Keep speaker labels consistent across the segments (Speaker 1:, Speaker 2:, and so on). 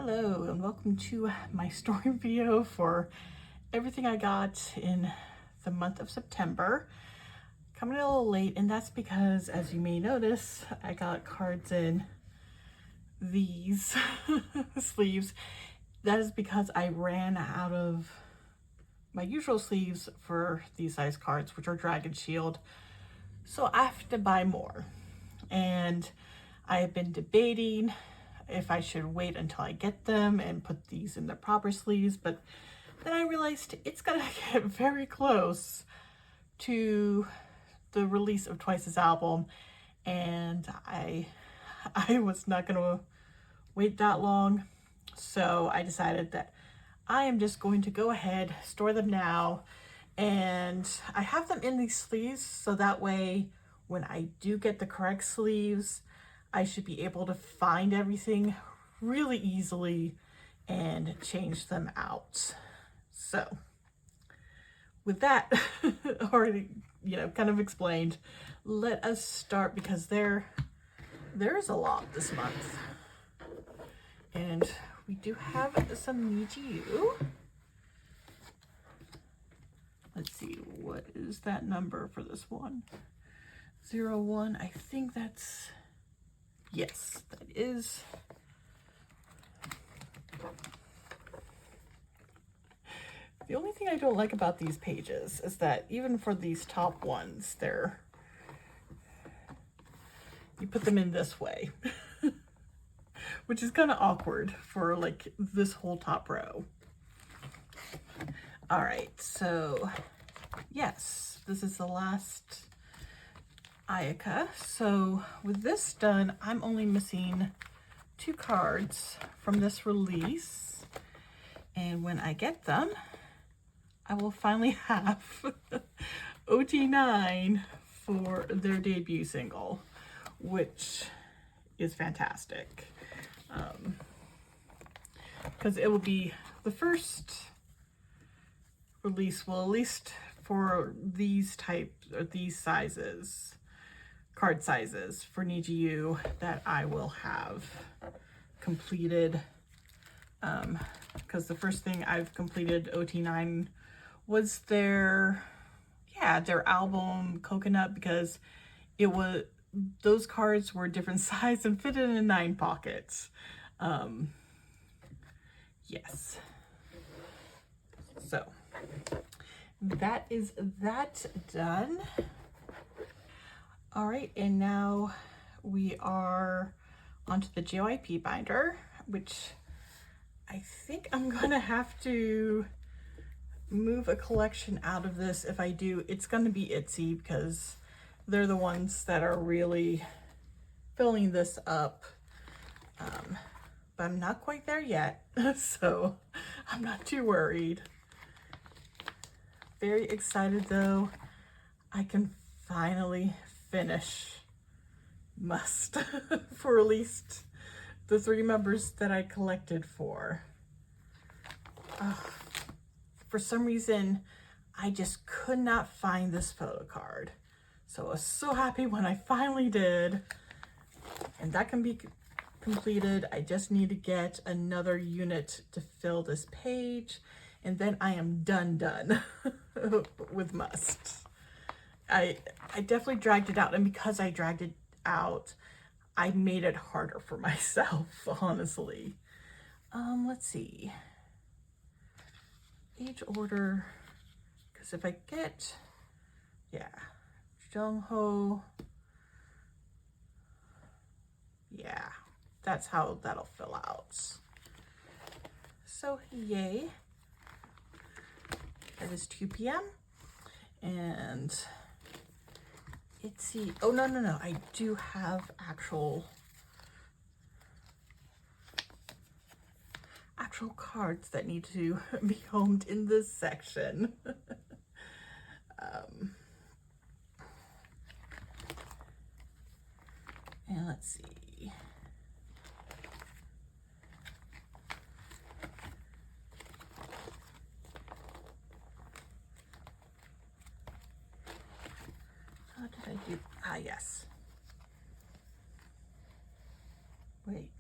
Speaker 1: Hello and welcome to my story video for everything I got in the month of September. Coming a little late, and that's because, as you may notice, I got cards in these sleeves. That is because I ran out of my usual sleeves for these size cards, which are Dragon Shield. So I have to buy more. And I have been debating if I should wait until I get them and put these in the proper sleeves, but then I realized it's gonna get very close to the release of Twice's album, and I was not gonna wait that long, so I decided that I am just going to go ahead, store them now, and I have them in these sleeves so that way when I do get the correct sleeves, I should be able to find everything really easily and change them out. So with that already, kind of explained, let us start, because there is a lot this month. And we do have some NiziU. Let's see, what is that number for this one? 01, I think that's, yes, that is. The only thing I don't like about these pages is that even for these top ones, you put them in this way, which is kind of awkward for like this whole top row. All right, so yes, this is the last ATEEZ. So with this done, I'm only missing 2 cards from this release, and when I get them, I will finally have OT9 for their debut single, which is fantastic, because it will be the first release, well, at least for these types or these sizes, card sizes for NiziU, that I will have completed, because the first thing I've completed OT9 was their album Coconut, because those cards were different size and fit in 9 pockets. Yes, so that is that done. All right, and now we are onto the JYP binder, which I think I'm gonna have to move a collection out of this. If I do, it's gonna be Itzy, because they're the ones that are really filling this up. But I'm not quite there yet, so I'm not too worried. Very excited though. I can finally finish Must for at least the 3 members that I collected for. For some reason, I just could not find this Photocard. So I was so happy when I finally did. And that can be completed. I just need to get another unit to fill this page, and then I am done with Must. I definitely dragged it out, and because I dragged it out, I made it harder for myself, honestly. Let's see. Age order, because if I get, Jungho, that's how that'll fill out. So yay. It is 2 p.m. and Itzy, oh no, I do have actual cards that need to be homed in this section. And let's see. How did I do? Yes. Wait.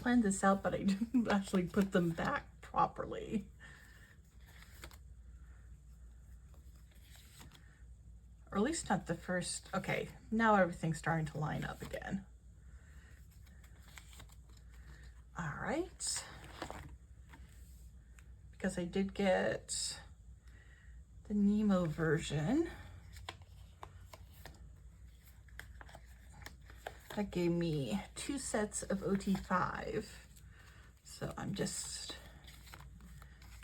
Speaker 1: planned this out, but I didn't actually put them back properly. Or at least not the first. Okay, now everything's starting to line up again. All right. Because I did get the Nemo version. That gave me 2 sets of OT5. So I'm just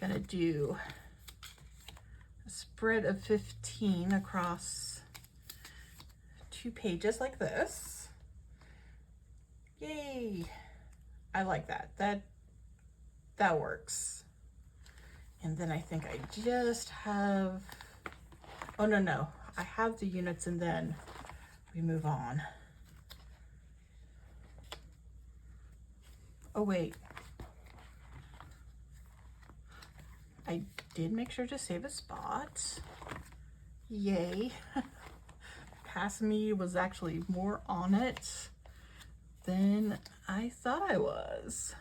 Speaker 1: gonna do a spread of 15 across 2 pages like this. Yay! I like that. That works. And then I think I just have, oh no, I have the units and then we move on. Oh wait, I did make sure to save a spot. Yay. Past me was actually more on it than I thought I was.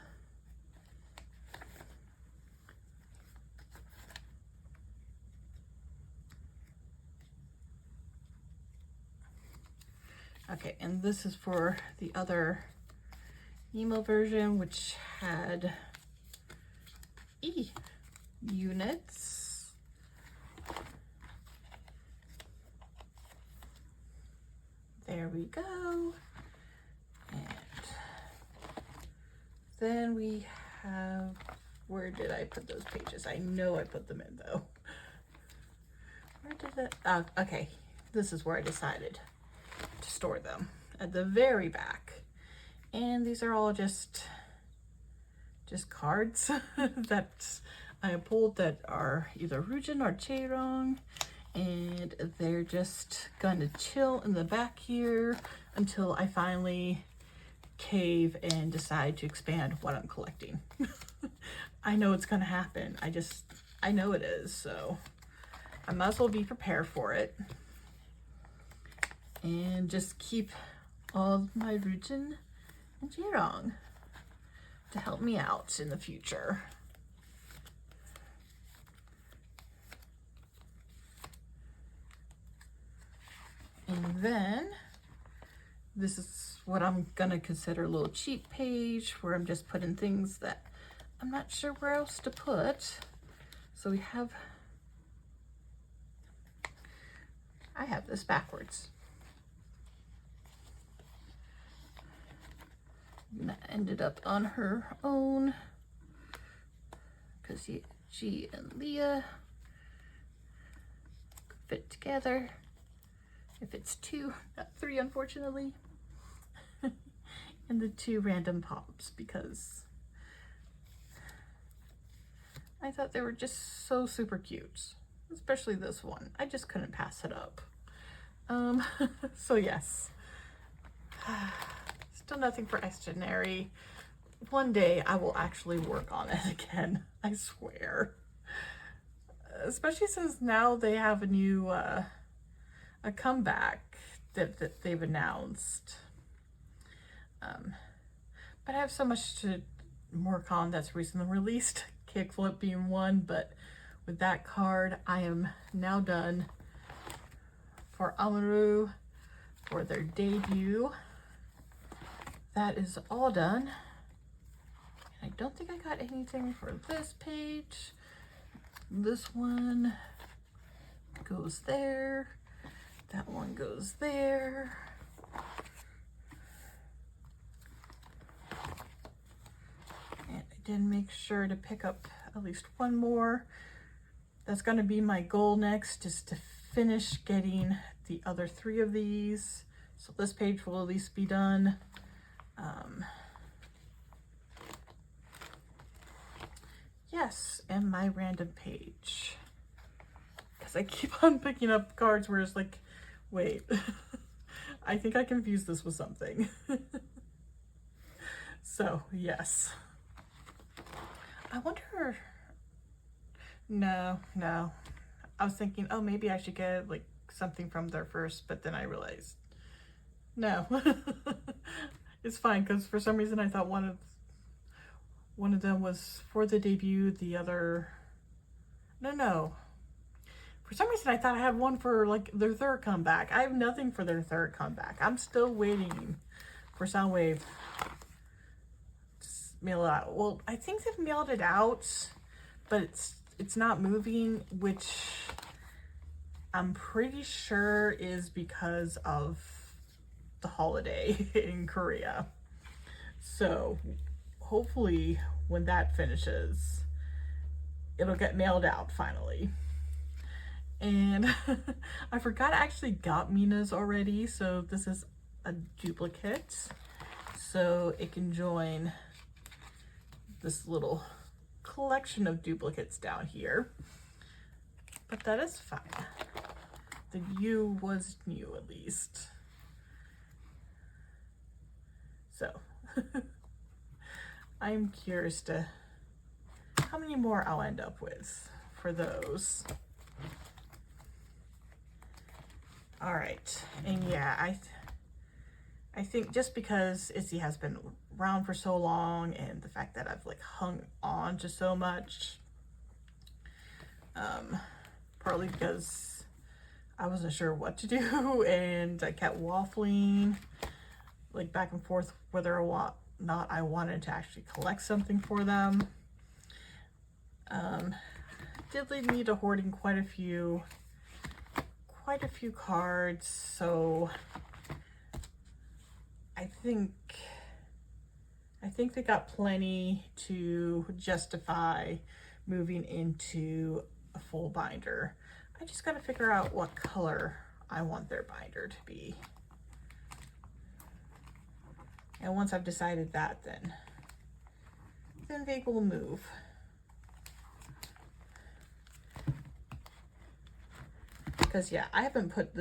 Speaker 1: Okay, and this is for the other email version, which had units. There we go. And then we have, where did I put those pages? I know I put them in though. Where did it? Okay, this is where I decided to store them, at the very back. And these are all just cards that I pulled that are either Rujin or Cheirong, and they're just gonna chill in the back here until I finally cave and decide to expand what I'm collecting. I know it's gonna happen. I know it is, so I might as well be prepared for it. And just keep all of my Rujin and Cheirong to help me out in the future. And then this is what I'm gonna consider a little cheat page, where I'm just putting things that I'm not sure where else to put. So I have this backwards. And that ended up on her own because she and Leah fit together. If it's 2, not 3, unfortunately. And the 2 random pops because I thought they were just so super cute, especially this one. I just couldn't pass it up. So yes. Still nothing for Estinerary. One day I will actually work on it again, I swear. Especially since now they have a new a comeback that they've announced. But I have so much to work on that's recently released, Kickflip being one, but with that card I am now done for Amaru for their debut. That is all done. I don't think I got anything for this page. This one goes there. That one goes there. And I did make sure to pick up at least one more. That's going to be my goal next, is to finish getting the other 3 of these. So this page will at least be done. Yes, and my random page. Because I keep on picking up cards where it's like, wait, I think I confused this with something. So, yes. I wonder, no. I was thinking, oh, maybe I should get like something from there first, but then I realized, no. It's fine, because for some reason I thought one of one of them was for the debut, the other, no. For some reason I thought I had one for like their third comeback. I have nothing for their third comeback. I'm still waiting for Soundwave to mail it out. Well, I think they've mailed it out, but it's not moving, which I'm pretty sure is because of the holiday in Korea. So hopefully when that finishes, it'll get mailed out finally. And I forgot I actually got Mina's already, so this is a duplicate. So it can join this little collection of duplicates down here. But that is fine. The U was new at least. So I'm curious to how many more I'll end up with for those. All right, and yeah, I think just because Itzy has been around for so long and the fact that I've like hung on to so much, partly because I wasn't sure what to do and I kept waffling like back and forth whether or not I wanted to actually collect something for them. Did lead me to hoarding quite a few cards, so I think they got plenty to justify moving into a full binder. I just got to figure out what color I want their binder to be. And once I've decided that, then they will move. Because yeah, I haven't put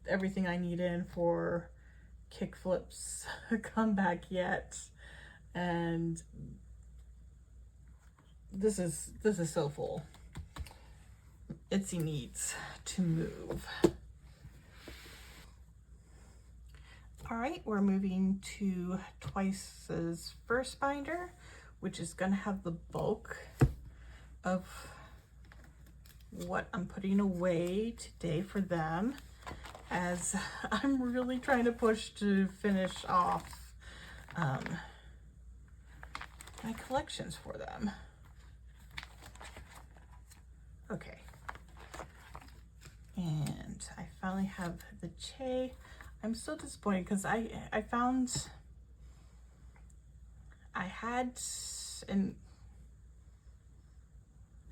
Speaker 1: everything I need in for Kickflip's comeback yet, and this is so full. Itzy needs to move. All right, we're moving to Twice's first binder, which is gonna have the bulk of what I'm putting away today for them, as I'm really trying to push to finish off my collections for them. Okay, and I finally have the Che. I'm so disappointed because I found I had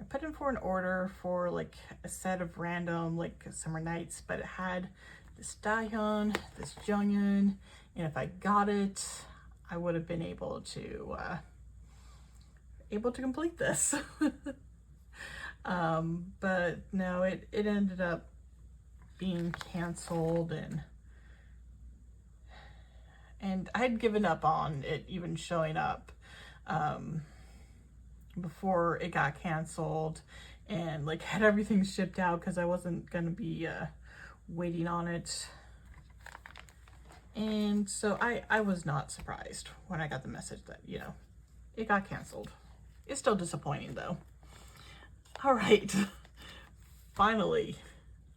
Speaker 1: I put in for an order for like a set of random like summer nights, but it had this Dahyun, this Junghyun, and if I got it, I would have been able to complete this. But no, it ended up being canceled, and I had given up on it even showing up before it got canceled, and like had everything shipped out because I wasn't gonna be waiting on it. And so I was not surprised when I got the message that, you know, it got canceled. It's still disappointing though. All right, finally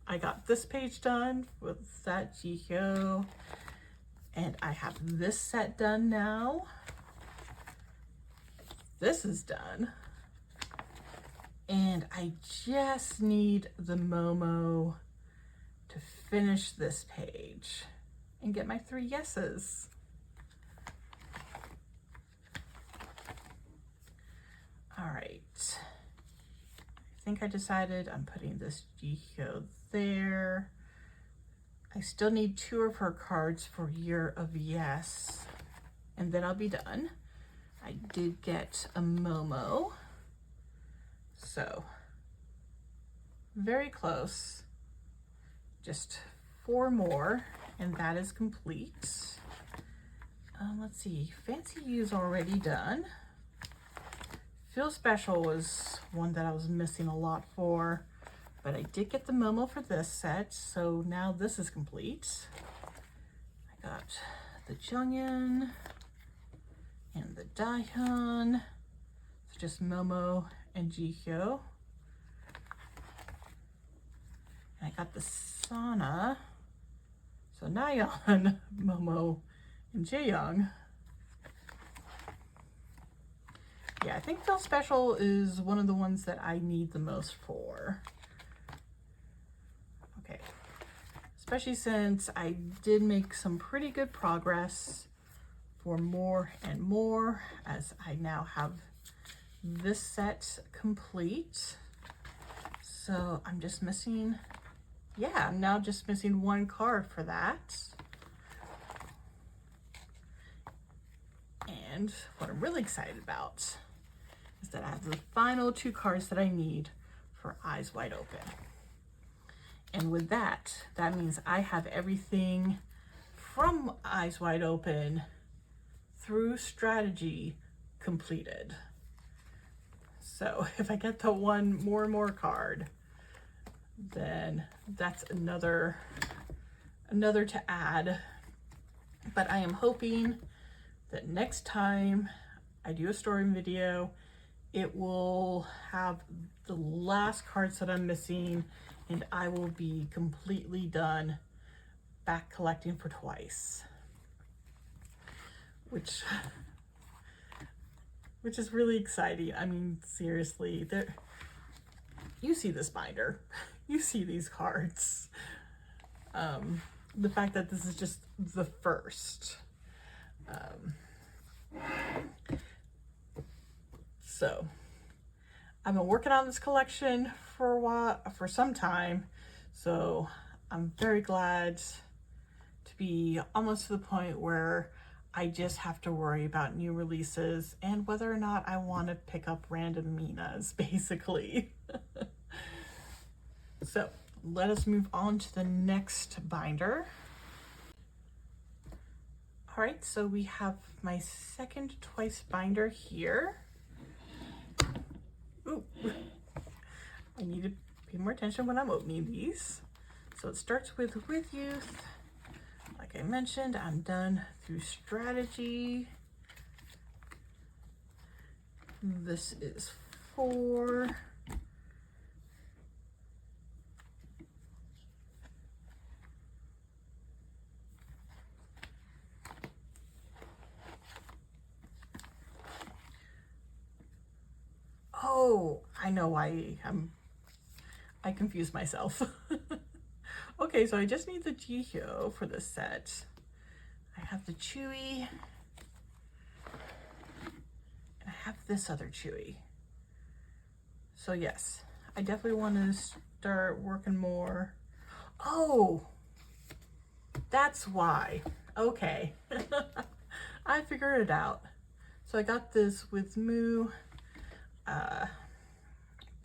Speaker 1: I got this page done with that Jihyo, and I have this set done now. This is done, and I just need the Momo to finish this page and get my 3 yeses. All right, I think I decided I'm putting this Jihyo there. I still need 2 of her cards for Year of Yes, and then I'll be done. I did get a Momo, so very close. Just 4 more, and that is complete. Let's see, Fancy You's already done. Feel Special was one that I was missing a lot for, but I did get the Momo for this set, so now this is complete. I got the Junghyun, And the Daehyun, it's just Momo and Jihyo. And I got the Sana, so Nayeon, Momo, and Jaeyoung. Yeah, I think Feel Special is one of the ones that I need the most for. Okay, especially since I did make some pretty good progress for more and more, as I now have this set complete. So I'm just missing, yeah, I'm now just missing one card for that. And what I'm really excited about is that I have the final 2 cards that I need for Eyes Wide Open. And with that, that means I have everything from Eyes Wide Open through Strategy completed. So if I get the one more and more card, then that's another to add. But I am hoping that next time I do a story video, it will have the last cards that I'm missing, and I will be completely done back collecting for twice, which is really exciting. I mean, seriously, you see this binder, you see these cards. The fact that this is just the first. So I've been working on this collection for a while, for some time, so I'm very glad to be almost to the point where I just have to worry about new releases and whether or not I want to pick up random Minas, basically. So let us move on to the next binder. All right, so we have my second Twice binder here. Ooh, I need to pay more attention when I'm opening these. So it starts with Youth. Like I mentioned, I'm done through Strategy. This is 4. Oh, I know why I confused myself. Okay, so I just need the Jihyo for this set. I have the Chewy, and I have this other Chewy. So yes, I definitely want to start working more. Oh, that's why. Okay, I figured it out. So I got this with Moo,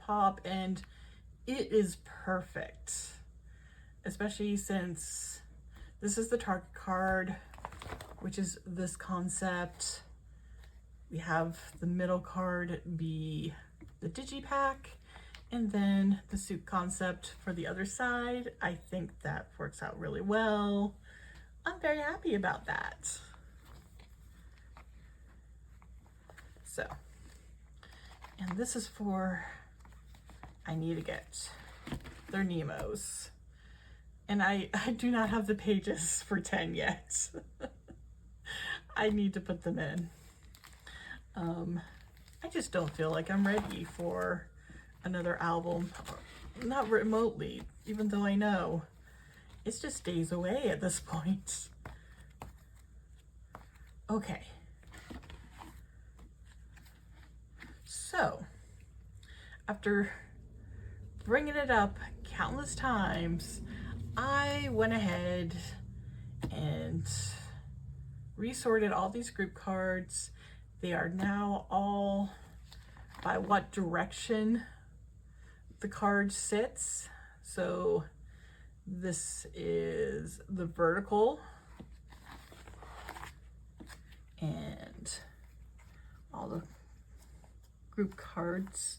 Speaker 1: Pop, and it is perfect. Especially since this is the target card, which is this concept. We have the middle card be the Digipack, and then the suit concept for the other side. I think that works out really well. I'm very happy about that. So, and this is for, I need to get their Nemos. And I do not have the pages for 10 yet. I need to put them in. I just don't feel like I'm ready for another album. Not remotely, even though I know. It's just days away at this point. Okay. So, after bringing it up countless times, I went ahead and resorted all these group cards. They are now all by what direction the card sits. So this is the vertical, and all the group cards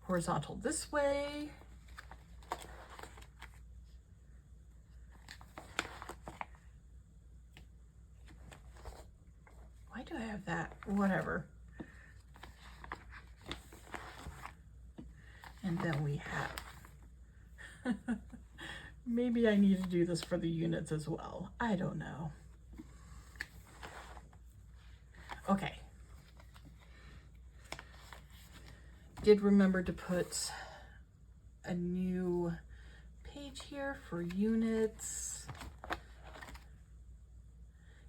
Speaker 1: horizontal this way. Why do have that, whatever. And then we have, maybe I need to do this for the units as well. I don't know. Okay. Did remember to put a new page here for units.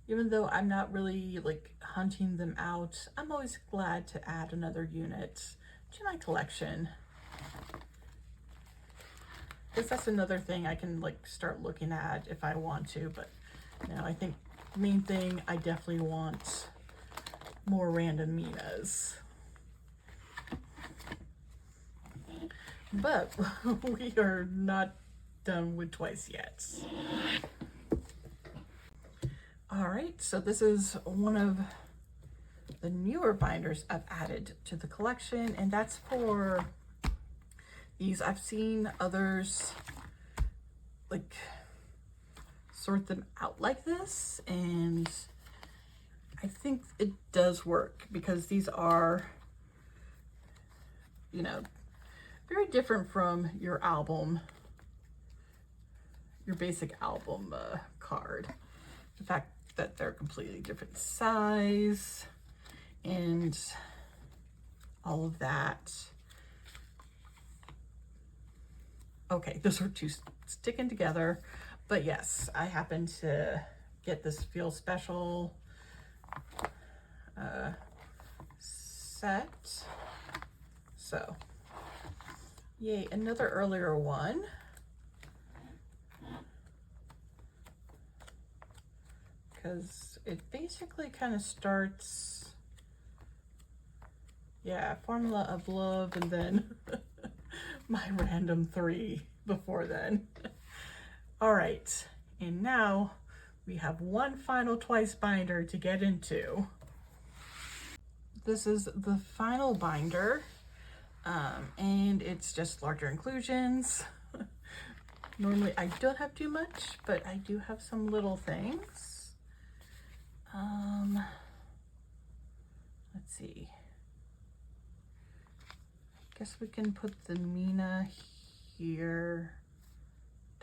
Speaker 1: Even though I'm not really like hunting them out, I'm always glad to add another unit to my collection. Because that's another thing I can like start looking at if I want to, but you know, I think the main thing, I definitely want more random Minas. But we are not done with twice yet. All right, so this is one of the newer binders I've added to the collection, and that's for these. I've seen others like sort them out like this, and I think it does work because these are, you know, very different from your album, your basic album card. The fact that they're completely different size and all of that. Okay, those are two sticking together, but yes, I happen to get this Feel Special set. So, yay, another earlier one. Because it basically kind of starts, yeah, Formula of Love, and then my random 3 before then. All right, and now we have one final twice binder to get into. This is the final binder, and it's just larger inclusions. Normally I don't have too much, but I do have some little things. Let's see. I guess we can put the Mina here.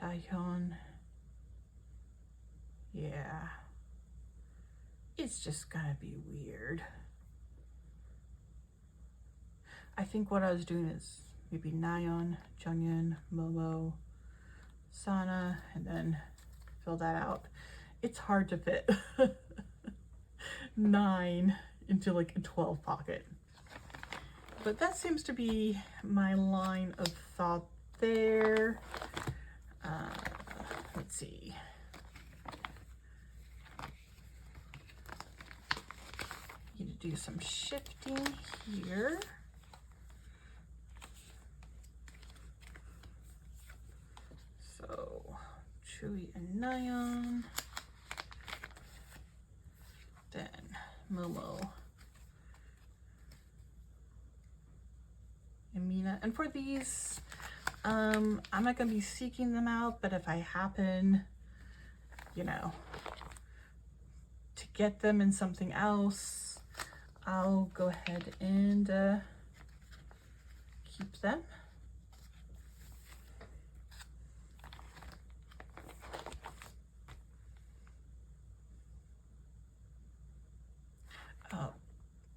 Speaker 1: Daehyun. Yeah. It's just gonna be weird. I think what I was doing is maybe Nayeon, Junghyun, Momo, Sana, and then fill that out. It's hard to fit 9 into like a 12 pocket. But that seems to be my line of thought there. Let's see. Need to do some shifting here. So, Chewy and Nayeon. Then Momo and Mina. And for these, I'm not going to be seeking them out, but if I happen, you know, to get them in something else, I'll go ahead and keep them.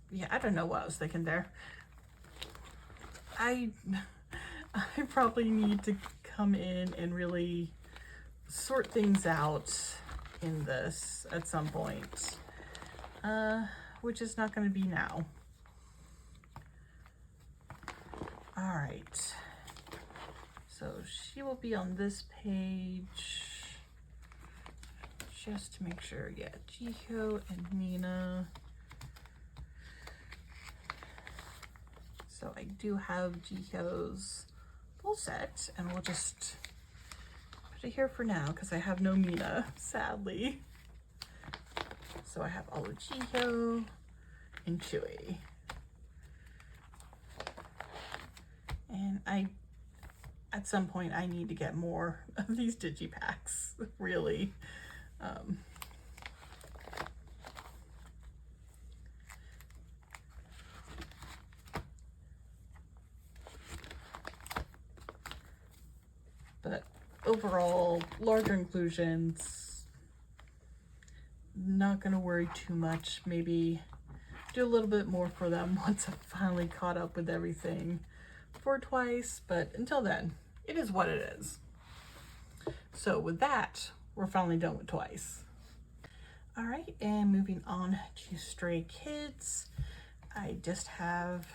Speaker 1: Yeah, I don't know what I was thinking there. I probably need to come in and really sort things out in this at some point, which is not going to be now. All right, so she will be on this page just to make sure. Yeah, Jihyo and Mina. So I do have Jihyo's full set, and we'll just put it here for now because I have no Mina, sadly. So I have all of Jihyo and Chewy. And at some point, I need to get more of these digipacks, really. But overall, larger inclusions, not gonna worry too much. Maybe do a little bit more for them once I've finally caught up with everything for twice, but until then, it is what it is. So with that, we're finally done with twice. All right, and moving on to Stray Kids, I just have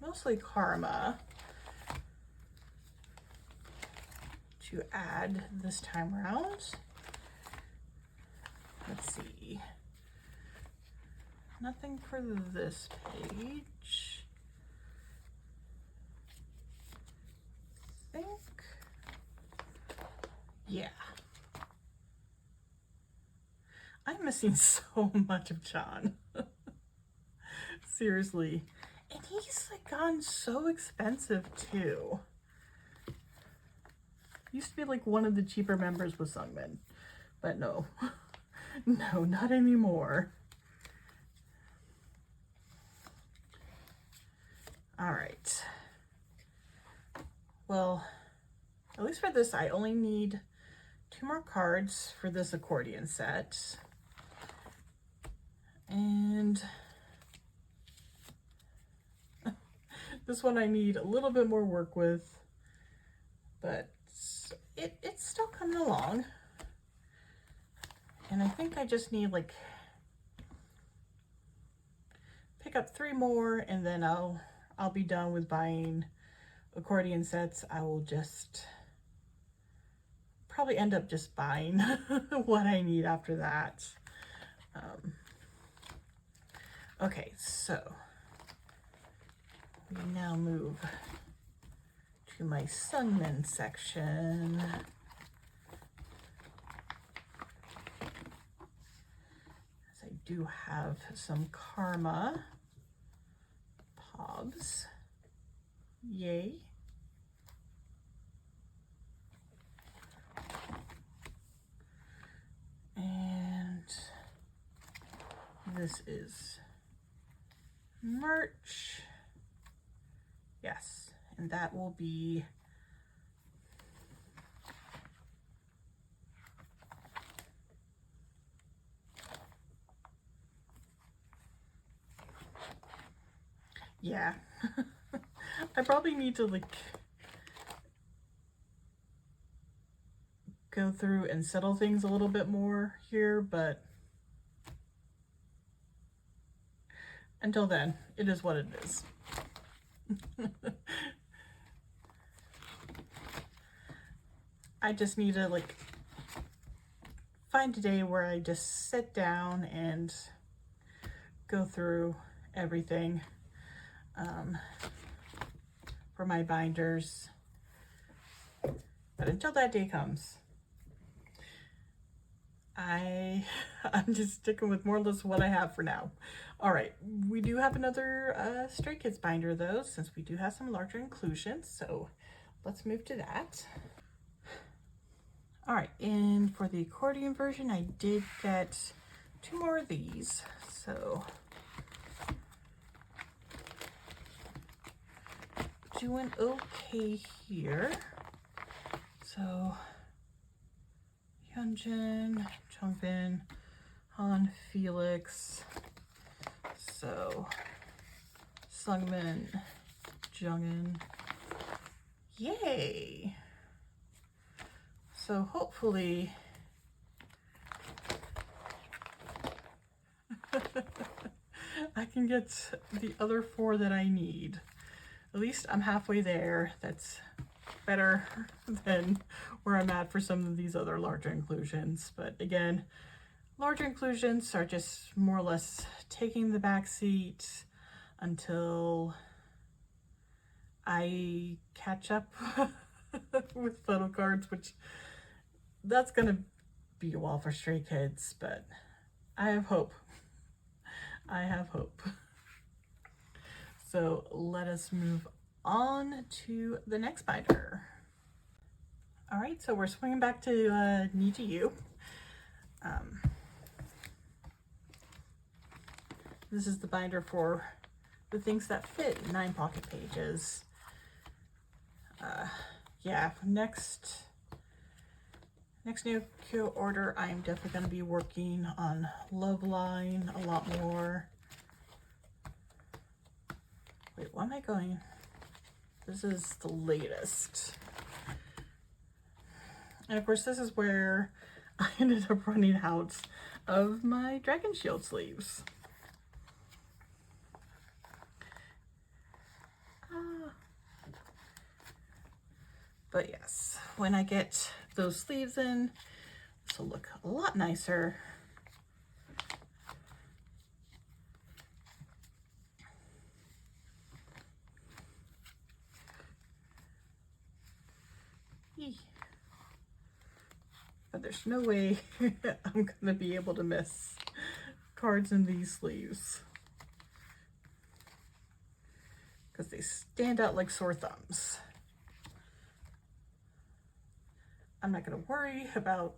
Speaker 1: mostly Karma to add this time around. Let's see. Nothing for this page. I think. Yeah. I'm missing so much of John. Seriously. And he's like gotten so expensive too. Used to be like one of the cheaper members with Sungmin, but no. No, not anymore. All right. Well, at least for this, I only need 2 more cards for this accordion set. And this one I need a little bit more work with, but it's still coming along. And I think I just need like pick up 3 more, and then I'll be done with buying accordion sets. I will just probably end up just buying what I need after that. Okay, so we now move to my Sungmin section. As I do have some Karma Pobs. Yay. And this is merch. Yes, and that will be yeah. I probably need to like go through and settle things a little bit more here, but until then, it is what it is. I just need to like find a day where I just sit down and go through everything for my binders. But until that day comes, I'm just sticking with more or less what I have for now. All right, we do have another Stray Kids binder though, since we do have some larger inclusions, so let's move to that. All right, and for the accordion version, I did get 2 more of these, so doing okay here. So Hyunjin, Changbin, Han, Felix, so Sungmin, Jungin, yay! So hopefully I can get the other 4 that I need. At least I'm halfway there. That's better than where I'm at for some of these other larger inclusions. But again, larger inclusions are just more or less taking the back seat until I catch up with Photocards, which that's gonna be a while for Stray Kids, but I have hope. I have hope. So let us move on to the next binder. All right, so we're swinging back to NiziU. This is the binder for the things that fit 9 pocket pages. yeah, next NiziU order, I'm definitely going to be working on Love Line a lot more. Wait, why am I going? This is the latest. And of course, this is where I ended up running out of my Dragon Shield sleeves. But yes, when I get those sleeves in, this will look a lot nicer. But there's no way I'm gonna be able to miss cards in these sleeves, because they stand out like sore thumbs. I'm not going to worry about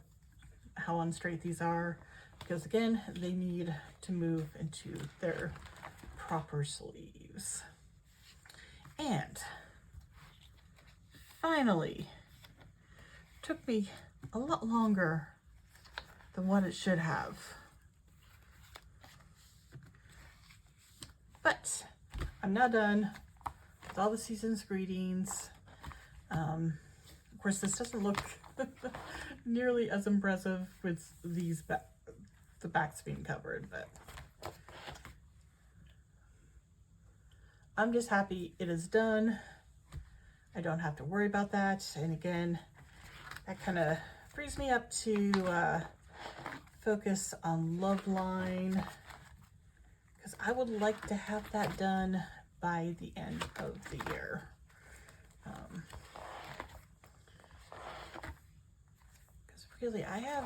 Speaker 1: how unstraight these are, because again, they need to move into their proper sleeves. And finally, took me a lot longer than what it should have. But I'm now done with all the season's greetings. Of course, this doesn't look nearly as impressive with these the backs being covered, but I'm just happy it is done. I don't have to worry about that. And again, that kind of frees me up to focus on Love Line, because I would like to have that done by the end of the year. Because really, I have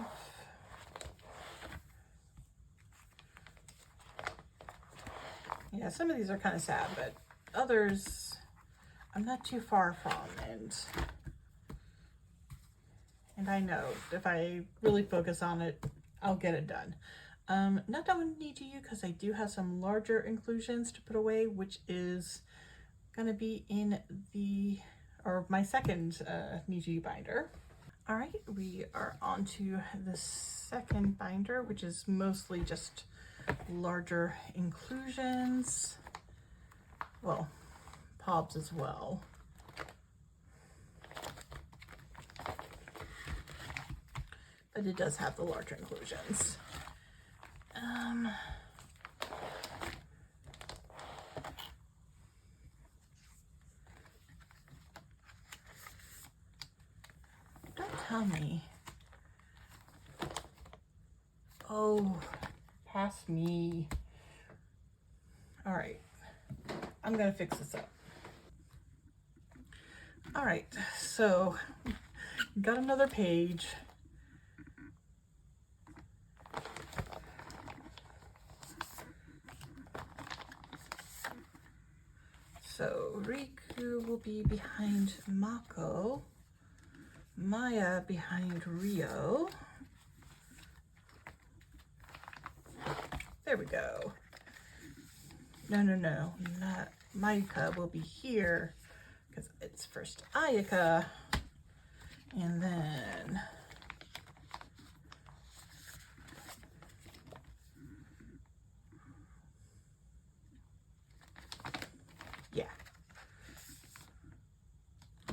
Speaker 1: some of these are kind of sad, but others I'm not too far from, and I know if I really focus on it, I'll get it done. Not done with NiziU because I do have some larger inclusions to put away, which is gonna be in my second NiziU binder. All right, we are on to the second binder, which is mostly just larger inclusions. Well, pobs as well. But it does have the larger inclusions. Don't tell me. Oh, past me. All right, I'm gonna fix this up. All right, so got another page. So Riku will be behind Mako, Maya behind Rio. There we go. No, not Mayuka will be here because it's first Ayaka, and then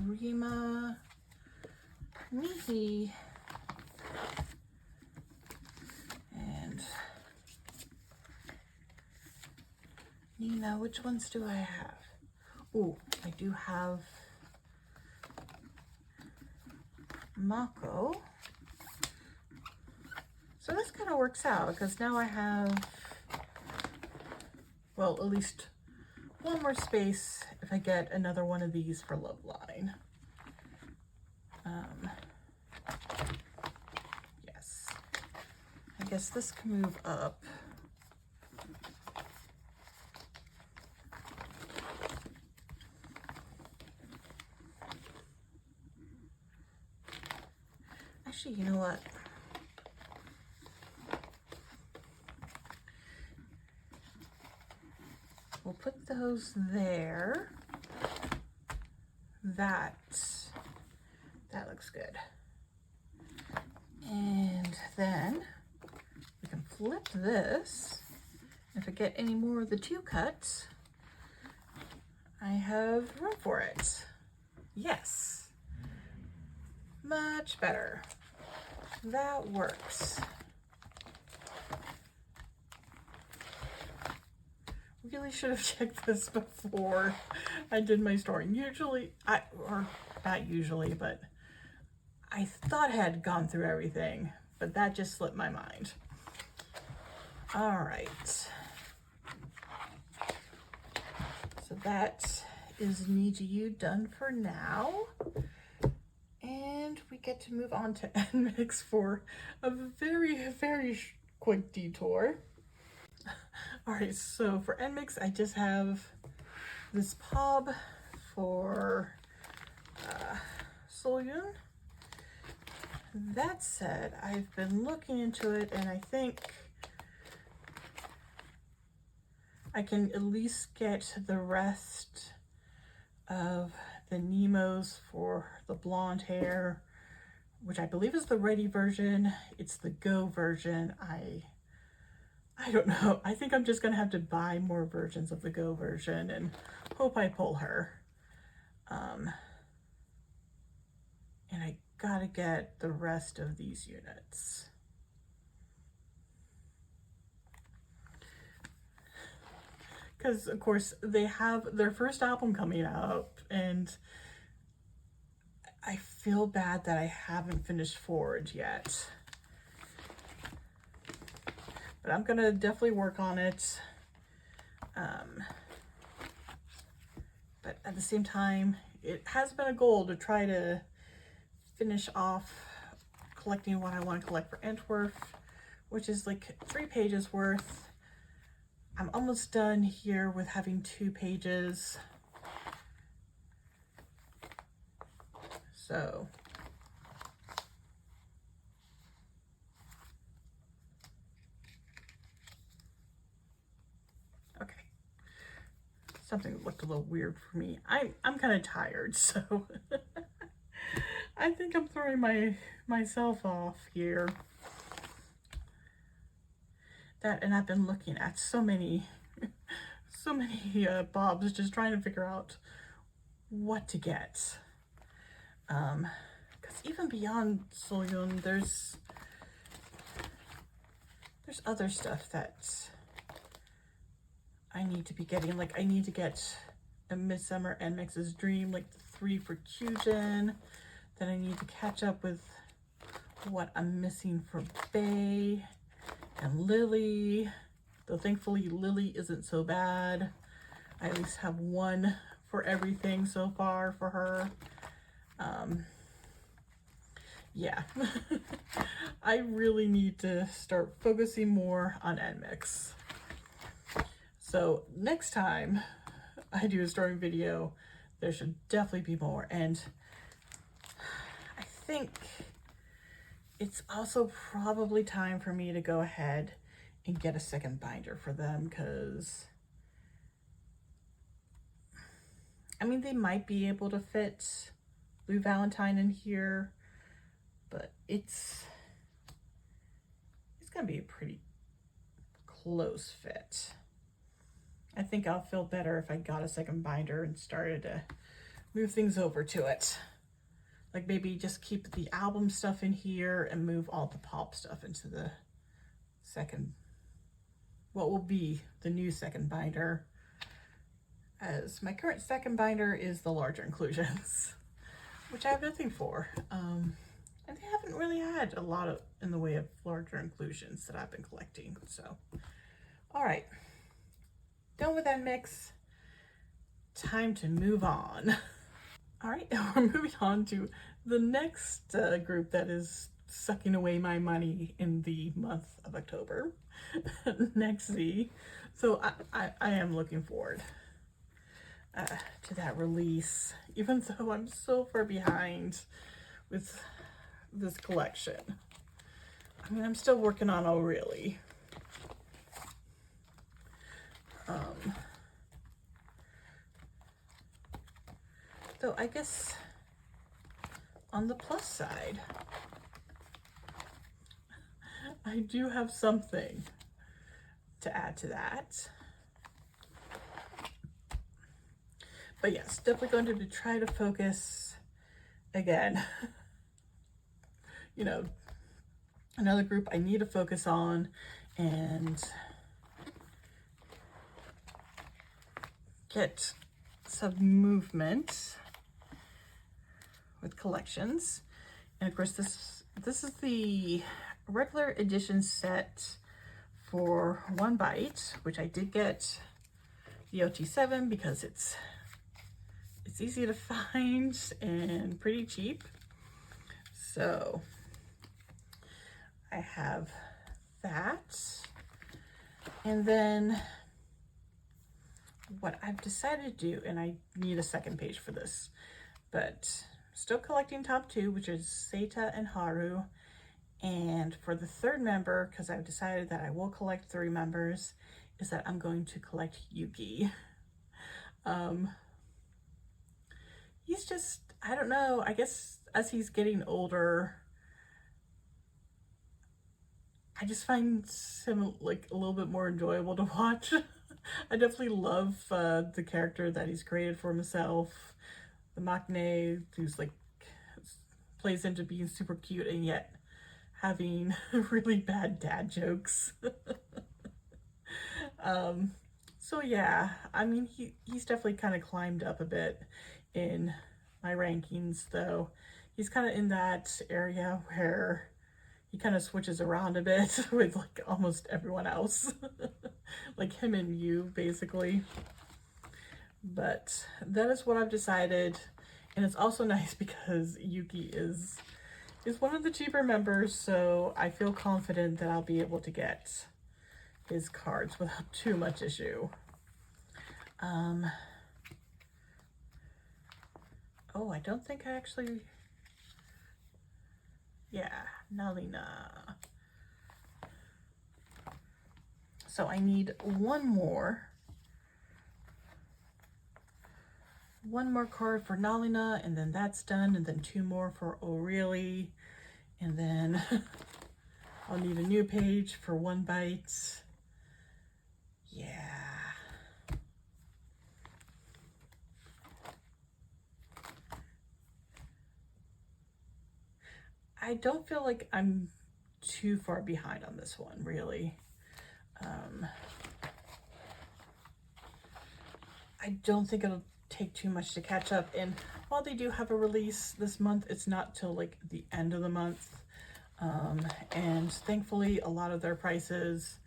Speaker 1: Rima, Mihi, and Nina. Which ones do I have? Oh, I do have Mako. So this kind of works out because now I have, well, at least one more space if I get another one of these for Love Line. Yes, I guess this can move up. Actually, you know what? We'll put those there. That looks good. And then we can flip this. If I get any more of the 2 cuts, I have room for it. Yes, much better. That works. Really should have checked this before I did my storing. Usually, or not usually, but I thought I had gone through everything, but that just slipped my mind. All right. So that is NiziU done for now. And we get to move on to NMix for a very, very quick detour. All right, so for NMix, I just have this pub for Soyun. That said, I've been looking into it, and I think I can at least get the rest of the Nemos for the blonde hair, which I believe is the ready version. It's the go version. I don't know. I think I'm just gonna have to buy more versions of the go version and hope I pull her. And I gotta get the rest of these units. Because of course they have their first album coming out, and I feel bad that I haven't finished Forge yet. But I'm gonna definitely work on it. But at the same time, it has been a goal to try to finish off collecting what I want to collect for Antwerp, which is like 3 pages worth. I'm almost done here with having 2 pages. So okay. Something looked a little weird for me. I'm kind of tired, so I think I'm throwing myself off here. That, and I've been looking at so many bobs, just trying to figure out what to get. Because even beyond Soyun, there's other stuff that I need to be getting. Like, I need to get a Midsummer NMix's Dream, like the 3 for Kyujin. Then I need to catch up with what I'm missing for Bae and Lily, though thankfully Lily isn't so bad. I at least have 1 for everything so far for her. Yeah, I really need to start focusing more on NMix. So next time I do a story video, there should definitely be more. And I think it's also probably time for me to go ahead and get a second binder for them, because I mean, they might be able to fit Blue Valentine in here, but it's gonna be a pretty close fit. I think I'll feel better if I got a second binder and started to move things over to it. Like maybe just keep the album stuff in here and move all the pop stuff into the second, what will be the new second binder, as my current second binder is the larger inclusions, which I have nothing for. And they haven't really had a lot of in the way of larger inclusions that I've been collecting. So, all right, done with that mix. Time to move on. All right, we're moving on to the next group that is sucking away my money in the month of October, NiziU. So I am looking forward to that release, even though I'm so far behind with this collection. I mean, I'm still working on Oh Really. So I guess on the plus side, I do have something to add to that. But yes, definitely going to try to focus again. You know, another group I need to focus on and get some movement with collections. And of course this is the regular edition set for One Bite, which I did get the OT7 because it's easy to find and pretty cheap. So I have that. And then what I've decided to do, and I need a second page for this, but still collecting top two, which is Seita and Haru. And for the third member, because I've decided that I will collect 3 members, is that I'm going to collect Yuki. He's just, I don't know, I guess as he's getting older, I just find him like a little bit more enjoyable to watch. I definitely love the character that he's created for himself. The Maknae, who's like, plays into being super cute and yet having really bad dad jokes. So yeah, I mean, he's definitely kind of climbed up a bit in my rankings, though. He's kind of in that area where he kind of switches around a bit with like almost everyone else. Like him and you, basically. But that is what I've decided. And it's also nice because Yuki is one of the cheaper members, so I feel confident that I'll be able to get his cards without too much issue. Oh, I don't think I actually, yeah, Nalina. So I need one more card for Nalina, and then that's done, and then 2 more for O'Reilly, and then I'll need a new page for One Bite. Yeah. I don't feel like I'm too far behind on this one, really. I don't think it'll take too much to catch up, and while they do have a release this month, it's not till like the end of the month. And thankfully a lot of their prices,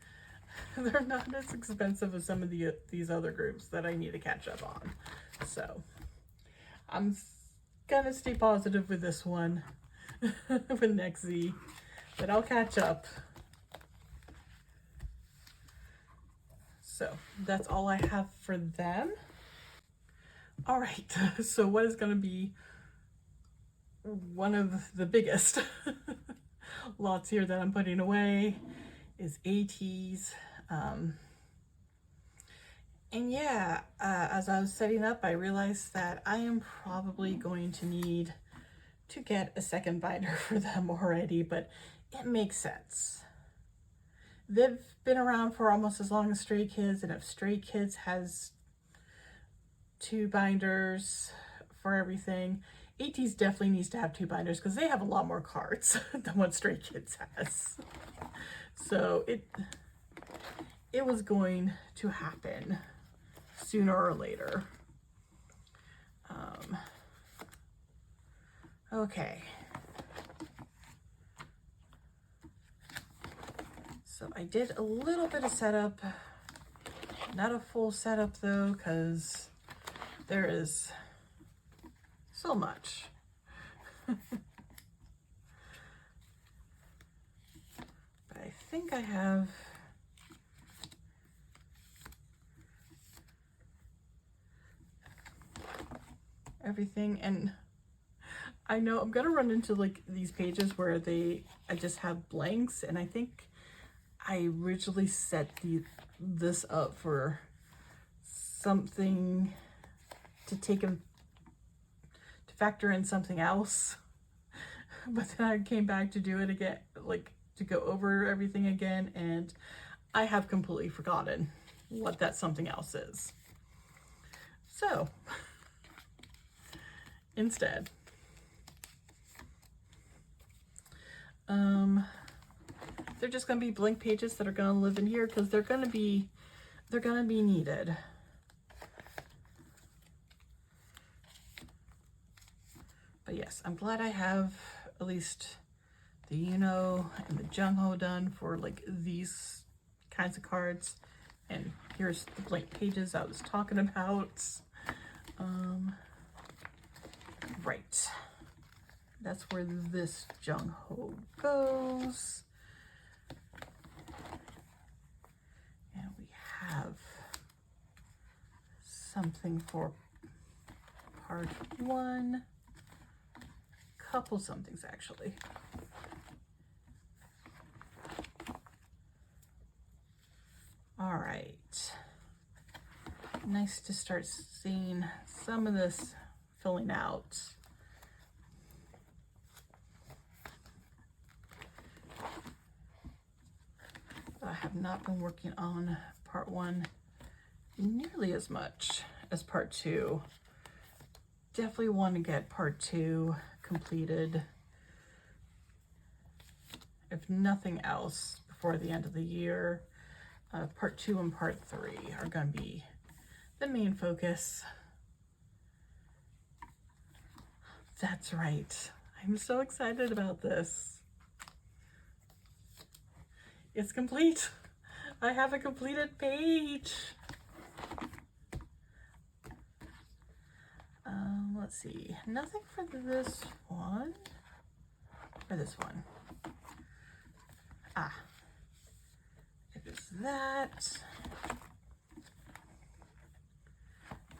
Speaker 1: they're not as expensive as some of these other groups that I need to catch up on. So I'm gonna stay positive with this one. With NiziU, but I'll catch up. So that's all I have for them. All right, so what is going to be one of the biggest lots here that I'm putting away is ATEEZ. And yeah, as I was setting up, I realized that I am probably going to need to get a second binder for them already, but it makes sense. They've been around for almost as long as Stray Kids, and if Stray Kids has 2 binders for everything, ATEEZ definitely needs to have 2 binders because they have a lot more cards than what Stray Kids has. So it was going to happen sooner or later. Okay. So I did a little bit of setup, not a full setup though, because there is so much. But I think I have everything, and I know I'm gonna run into like these pages where I just have blanks, and I think I originally set this up for something to factor in something else. but then I came back to do it again, like to go over everything again, and I have completely forgotten what that something else is. So instead, they're just going to be blank pages that are going to live in here because they're going to be needed. But yes, I'm glad I have at least the Yuno and the Jungho done for like these kinds of cards. And here's the blank pages I was talking about. Right. That's where this Jungho goes. And we have something for part 1. Couple somethings actually. All right. Nice to start seeing some of this filling out. I have not been working on part 1 nearly as much as part 2. Definitely want to get part 2 completed, if nothing else, before the end of the year. Part 2 and part 3 are going to be the main focus. That's right. I'm so excited about this. It's complete. I have a completed page. Let's see. Nothing for this one. Or this one. Ah. It is that.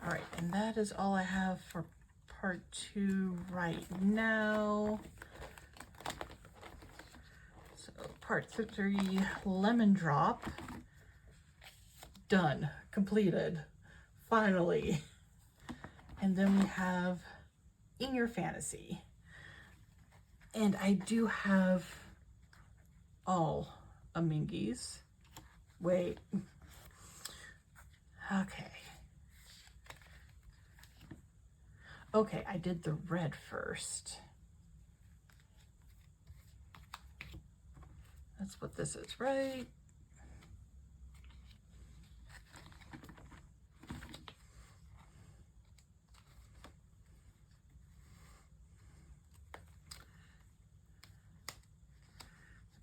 Speaker 1: All right, and that is all I have for part 2 right now. So part 3, Lemon Drop. Done, completed, finally. And then we have In Your Fantasy. And I do have all Amingis. Wait. Okay. Okay, I did the red first. That's what this is, right?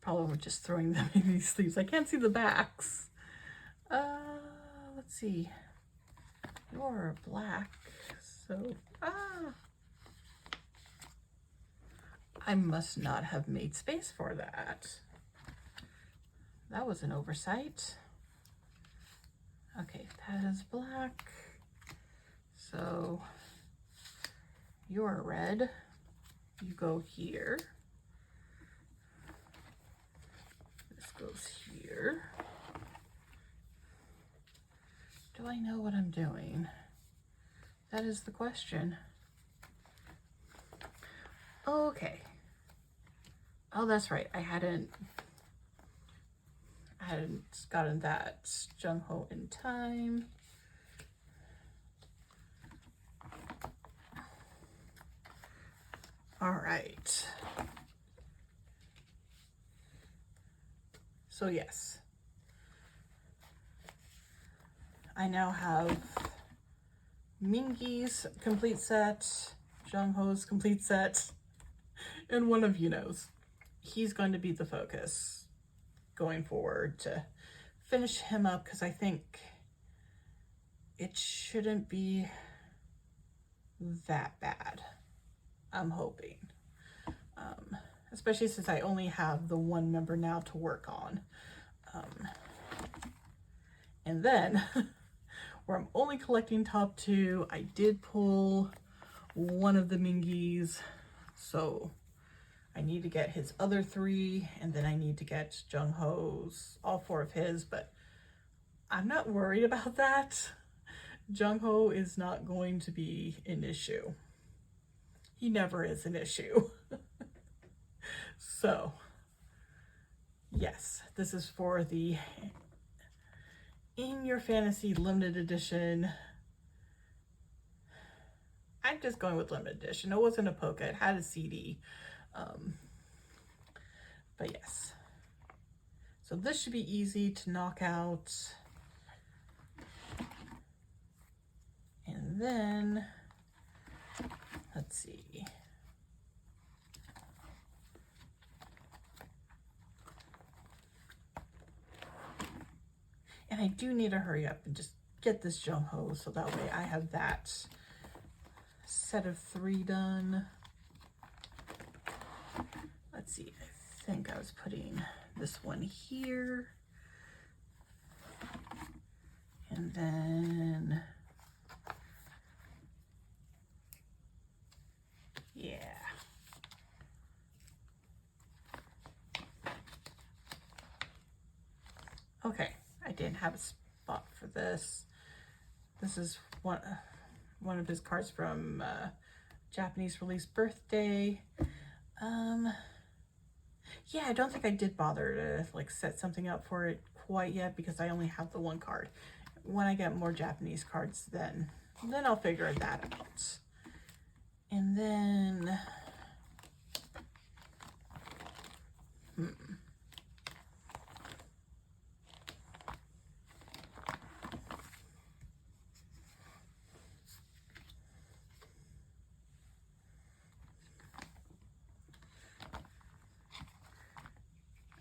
Speaker 1: Probably just throwing them in these sleeves. I can't see the backs. Let's see. You're black, so I must not have made space for that. That was an oversight. Okay, that is black. So you're red. You go here. This goes here. Do I know what I'm doing? That is the question. Okay. Oh, that's right. I hadn't gotten that Jungho in time. All right. So yes, I now have Mingi's complete set, Jungho's complete set, and one of Yuno's. He's going to be the focus going forward to finish him up, because I think it shouldn't be that bad. I'm hoping. Especially since I only have the one member now to work on. And then, where I'm only collecting top 2, I did pull one of the Mingis, so I need to get his other 3, and then I need to get Jungho's, all 4 of his, but I'm not worried about that. Jungho is not going to be an issue. He never is an issue. So yes, this is for the In Your Fantasy limited edition. I'm just going with limited edition. It wasn't a polka, it had a CD. But yes, so this should be easy to knock out. And then let's see. And I do need to hurry up and just get this jump hose so that way I have that set of 3 done. Let's see, I think I was putting this one here. And then, yeah. Okay, I didn't have a spot for this. This is one of his cards from Japanese release birthday. Yeah, I don't think I did bother to like set something up for it quite yet because I only have the 1 card. When I get more Japanese cards, then I'll figure that out. And then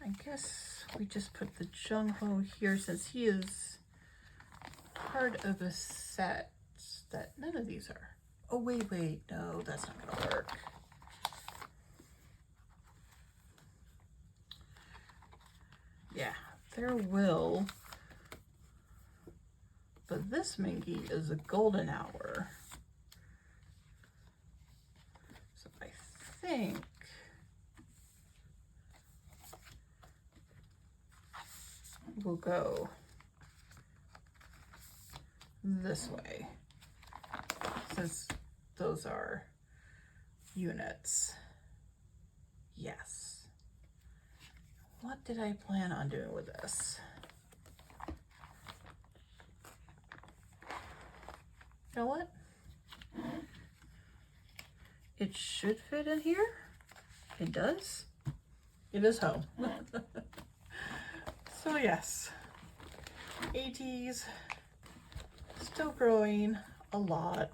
Speaker 1: I guess we just put the Jung-ho here since he is part of a set that none of these are. Oh, wait, no, that's not gonna work. Yeah, there will, but this Minky is a golden hour. So I think we'll go this way since those are units. Yes. What did I plan on doing with this? You know what? It should fit in here. It does. It is home. So yes, ATEEZ still growing a lot.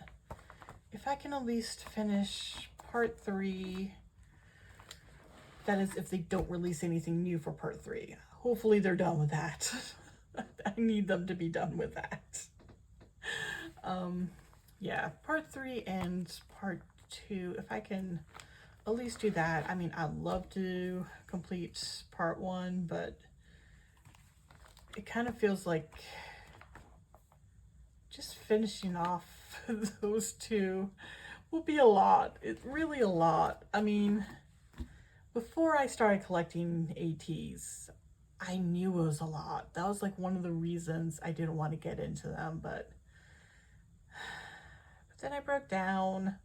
Speaker 1: If I can at least finish part 3, that is if they don't release anything new for part 3. Hopefully they're done with that. I need them to be done with that. Yeah, part 3 and part 2, if I can at least do that. I mean, I'd love to complete part 1, but it kind of feels like just finishing off those 2 will be a lot. It's really a lot. I mean, before I started collecting ATEEZ, I knew it was a lot. That was like one of the reasons I didn't want to get into them, but then I broke down.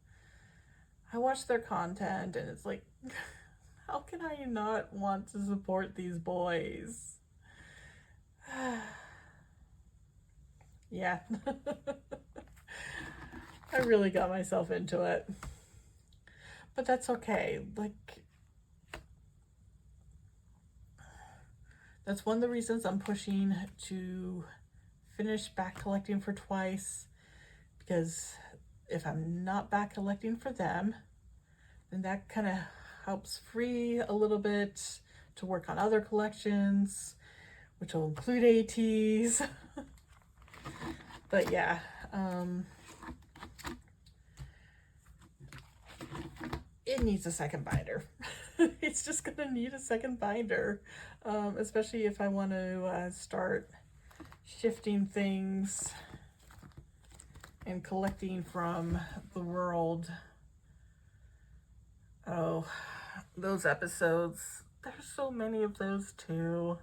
Speaker 1: I watched their content and it's like, how can I not want to support these boys? Yeah. I really got myself into it. But that's okay. Like, that's one of the reasons I'm pushing to finish back collecting for Twice, because if I'm not back collecting for them, then that kind of helps free a little bit to work on other collections, which will include ATEEZ. But yeah, it needs a second binder. It's just gonna need a second binder, especially if I want to start shifting things and collecting from the world. Oh, those episodes. There's so many of those too.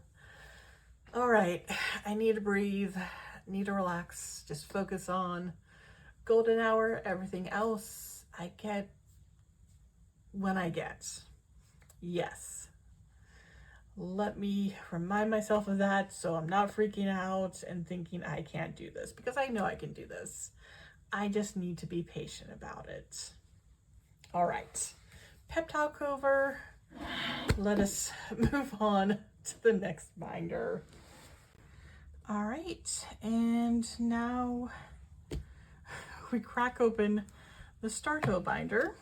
Speaker 1: All right, I need to breathe, need to relax, just focus on golden hour. Everything else I get when I get. Yes. Let me remind myself of that so I'm not freaking out and thinking I can't do this, because I know I can do this. I just need to be patient about it. All right, pep talk over. Let us move on to the next binder. All right, and now we crack open the Starto binder.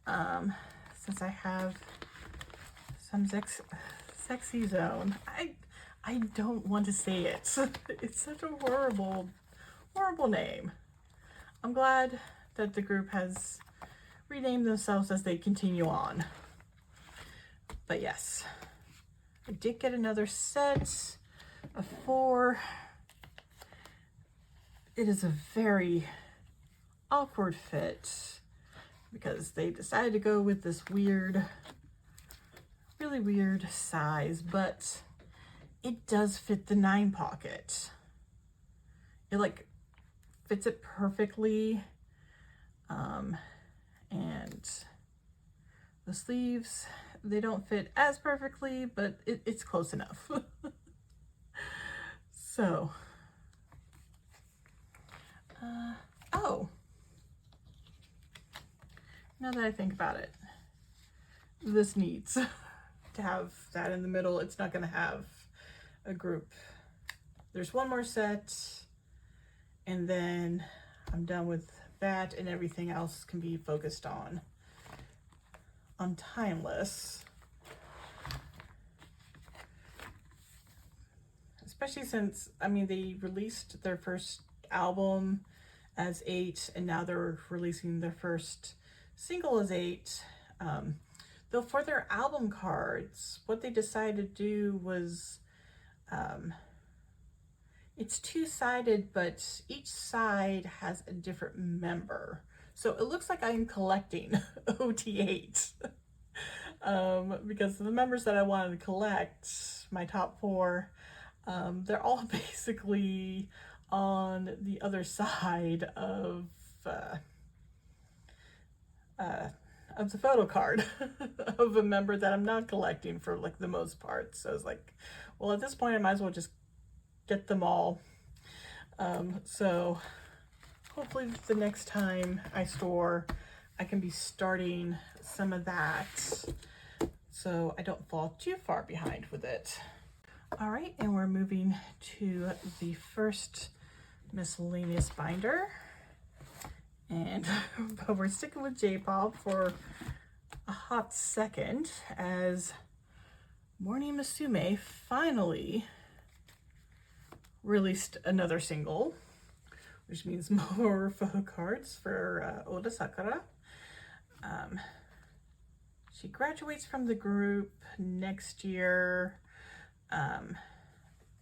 Speaker 1: Since I have some sexy zone, I don't want to say it. It's such a horrible name. I'm glad that the group has renamed themselves as they continue on. But yes, I did get another set of 4. It is a very awkward fit because they decided to go with this weird, really weird size, but it does fit the 9 pocket. It like fits it perfectly. And the sleeves, they don't fit as perfectly, but it's close enough. So, oh, now that I think about it, this needs to have that in the middle. It's not going to have a group. There's one more set, and then I'm done with that, and everything else can be focused on Timeless. Especially since, I mean, they released their first album as 8, and now they're releasing their first single as 8. Though for their album cards, what they decided to do was, it's 2-sided, but each side has a different member. So it looks like I'm collecting OT8. Because the members that I wanted to collect, my top 4, they're all basically on the other side of the Photocard of a member that I'm not collecting for like the most part. So I was like, well, at this point I might as well just get them all. So hopefully the next time I store, I can be starting some of that so I don't fall too far behind with it. All right, and we're moving to the first miscellaneous binder. And but we're sticking with J-pop for a hot second, as Morning Musume finally released another single, which means more photo cards for Oda Sakura. She graduates from the group next year,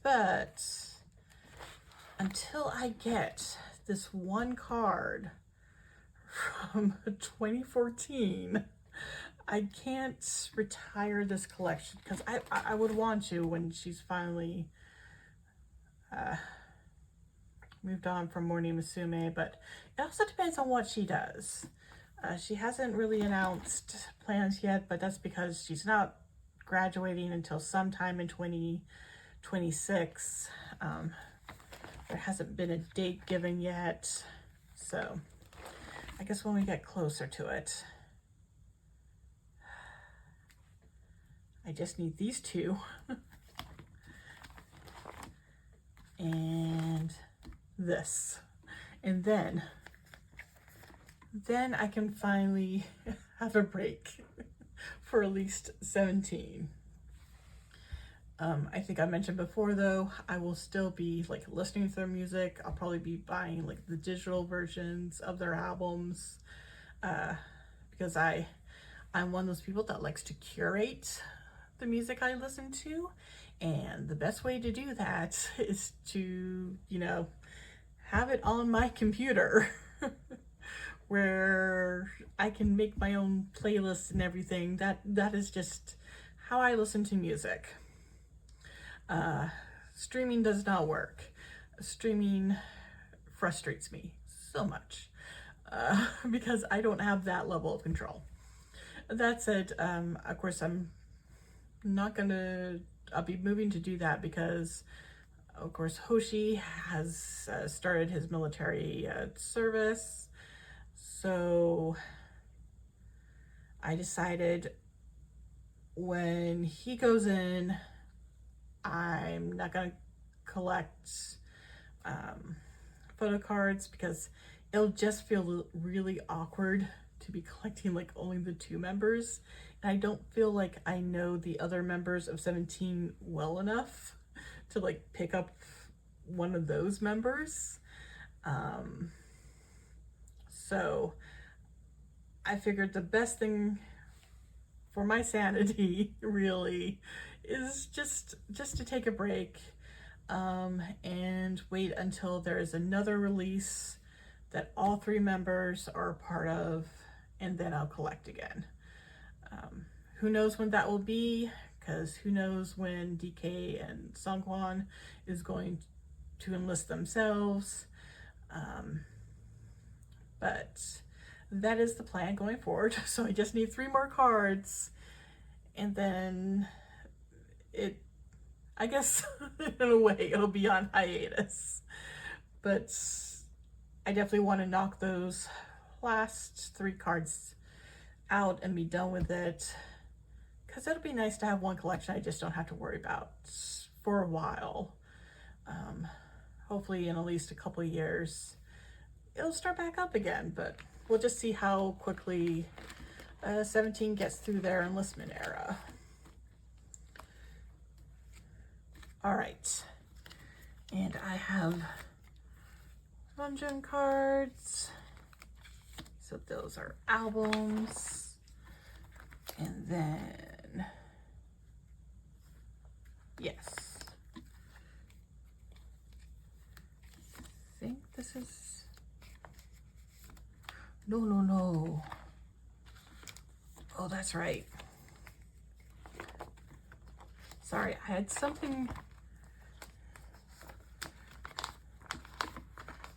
Speaker 1: but until I get this one card from 2014, I can't retire this collection, because I would want to when she's finally moved on from Morning Musume, but it also depends on what she does. She hasn't really announced plans yet, but that's because she's not graduating until sometime in 2026. There hasn't been a date given yet, so I guess when we get closer to it. I just need these 2. And this. And then I can finally have a break for at least 17. I think I mentioned before though, I will still be like listening to their music. I'll probably be buying like the digital versions of their albums, because I'm one of those people that likes to curate the music I listen to, and the best way to do that is to, you know, have it on my computer where I can make my own playlists and everything. That is just how I listen to music. Streaming does not work. Streaming frustrates me so much, because I don't have that level of control. That's it. Of course, I'll be moving to do that because, of course, Hoshi has started his military service. So I decided when he goes in, I'm not going to collect photo cards because it'll just feel really awkward to be collecting like only the 2 members. And I don't feel like I know the other members of 17 well enough to like pick up one of those members. So I figured the best thing for my sanity really is just to take a break and wait until there's another release that all 3 members are a part of, and then I'll collect again. Who knows when that will be, because who knows when DK and Sungwon is going to enlist themselves. But that is the plan going forward. So I just need 3 more cards, and then I guess in a way it'll be on hiatus. But I definitely want to knock those last 3 cards out and be done with it, because it'll be nice to have one collection I just don't have to worry about for a while. Hopefully in at least a couple of years it'll start back up again, but we'll just see how quickly 17 gets through their enlistment era. All right, and I have Runjun cards. So those are albums. And then, yes. I think this is, no. Oh, that's right. Sorry, I had something.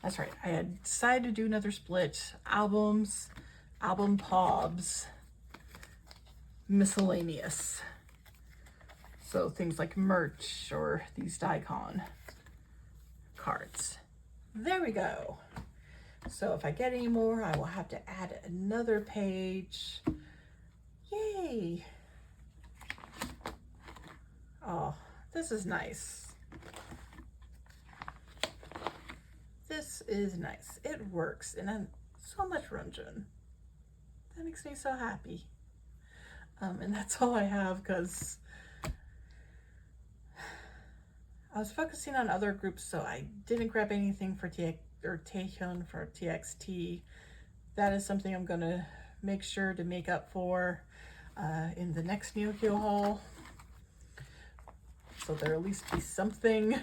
Speaker 1: That's right, I had decided to do another split. Albums, album pobs, miscellaneous. So things like merch or these Daikon cards. There we go. So if I get any more, I will have to add another page. Yay. Oh, this is nice. This is nice. It works, and I'm so much Runjun. That makes me so happy. And that's all I have, because I was focusing on other groups, so I didn't grab anything for Taehyun for TXT. That is something I'm gonna make sure to make up for in the next NiziU haul. So there'll at least be something.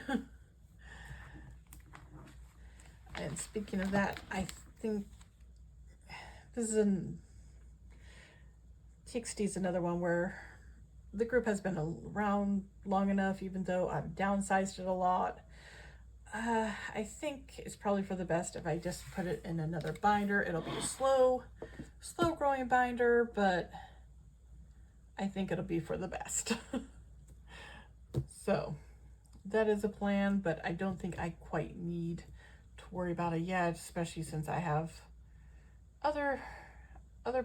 Speaker 1: And speaking of that, I think this is TXT is another one where the group has been around long enough, even though I've downsized it a lot. I think it's probably for the best if I just put it in another binder. It'll be a slow growing binder, but I think it'll be for the best. So that is a plan, but I don't think I quite need to worry about it yet, especially since I have other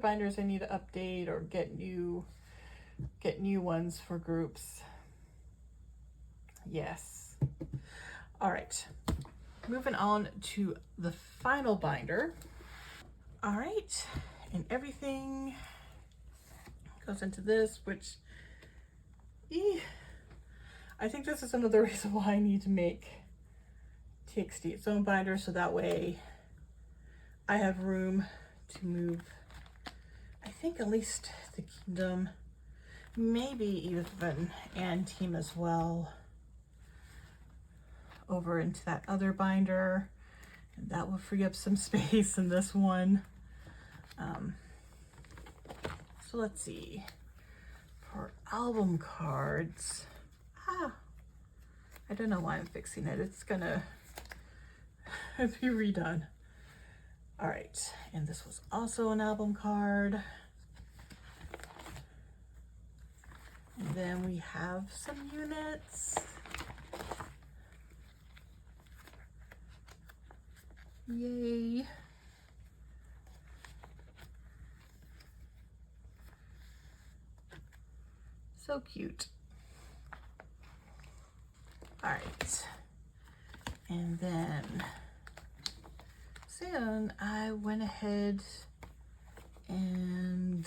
Speaker 1: binders I need to update or get new ones for groups. Yes. All right, moving on to the final binder. All right, and everything goes into this, which I think this is another reason why I need to make TXT its own binder, so that way I have room to move, I think at least the Kingdom, maybe even and Team as well, over into that other binder, and that will free up some space in this one. So let's see, for album cards, I don't know why I'm fixing it. It's gonna be redone. All right, and this was also an album card. And then we have some units. Yay. So cute. All right. And then soon I went ahead and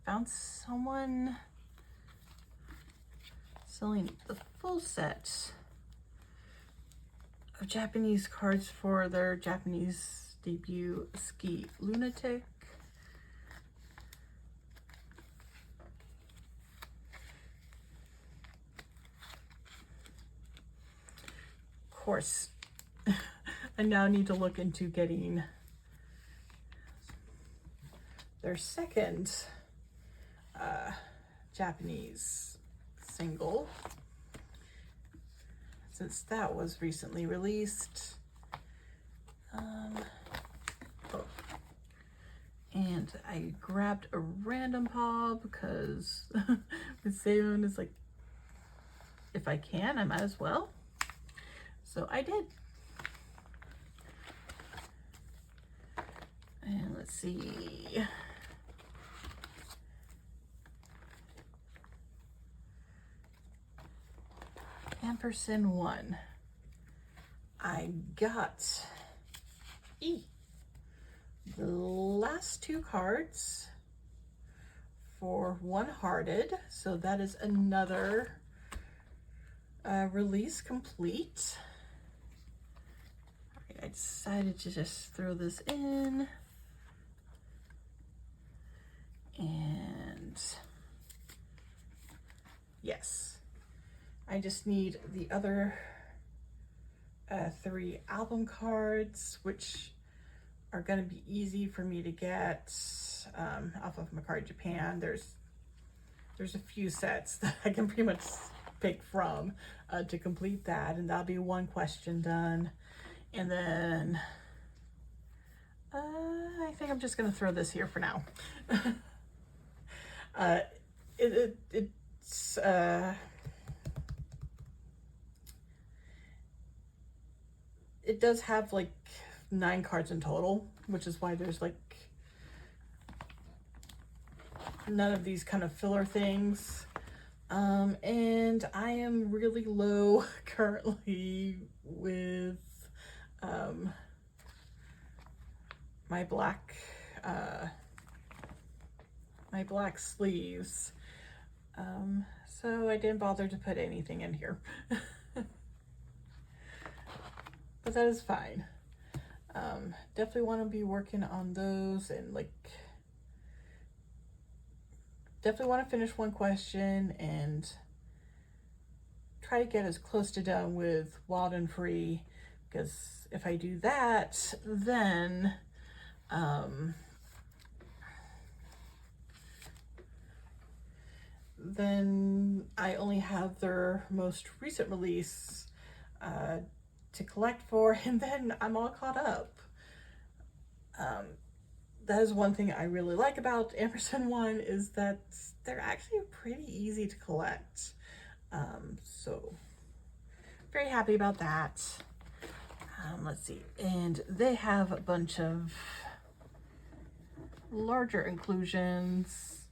Speaker 1: found someone selling the full set of Japanese cards for their Japanese debut Ski Lunatic. Of course, I now need to look into getting their second Japanese single, since that was recently released. Oh. And I grabbed a random paw because Miseon is like, if I can, I might as well. So I did. And let's see. Ampers&one. I got the last two cards for One Hearted. So that is another release complete. All right, I decided to just throw this in. And yes, I just need the other 3 album cards, which are going to be easy for me to get off of Macari Japan. There's a few sets that I can pretty much pick from to complete that, and that'll be 1 question done. And then I think I'm just going to throw this here for now. It does have like 9 cards in total, which is why there's like none of these kind of filler things. And I am really low currently with my black sleeves. So I didn't bother to put anything in here. But that is fine. Definitely want to be working on those, and like definitely want to finish 1 question and try to get as close to done with Wild and Free, because if I do that, then I only have their most recent release to collect for, and then I'm all caught up. That is one thing I really like about Ampers&one, is that they're actually pretty easy to collect. So very happy about that. Let's see, and they have a bunch of larger inclusions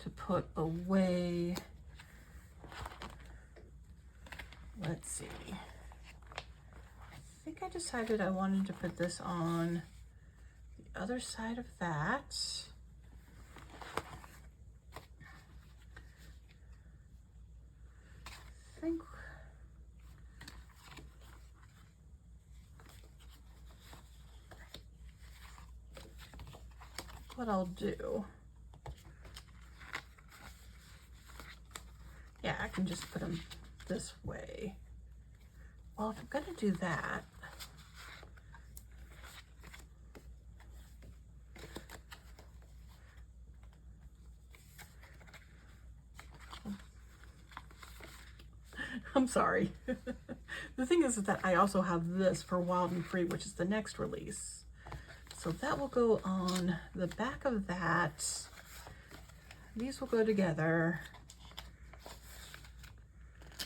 Speaker 1: to put away. Let's see. I think I decided I wanted to put this on the other side of that. I think what I'll do, yeah, I can just put them this way. Well, if I'm gonna do that, I'm sorry. The thing is that I also have this for Wild and Free, which is the next release. So that will go on the back of that. These will go together.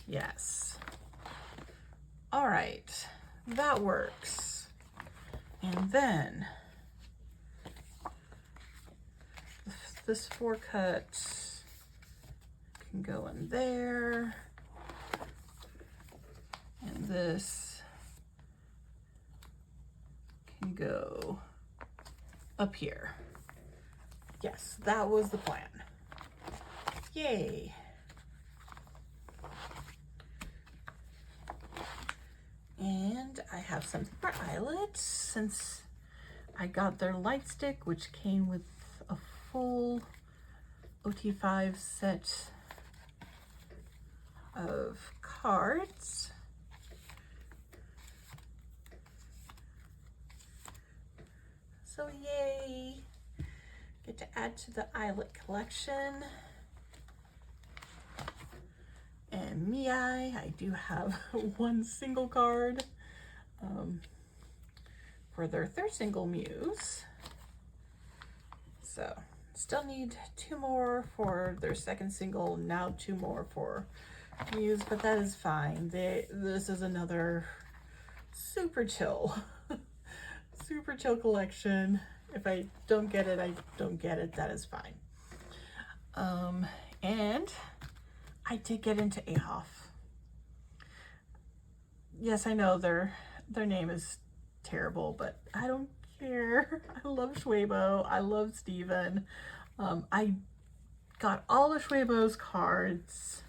Speaker 1: Yes. All right, that works. And then this 4-cut can go in there. And this can go up here. Yes, that was the plan. Yay. And I have something for eyelets since I got their light stick, which came with a full OT5 set of cards. So yay, get to add to the eyelet collection. And I do have one single card for their third single muse. So still need 2 more for their second single, now 2 more for muse, but that is fine. This is another super chill, super chill collection. If I don't get it, I don't get it. That is fine. And I did get into ATEEZ. Yes, I know their name is terrible, but I don't care. I love Schwebo. I love Steven. I got all of Schwebo's cards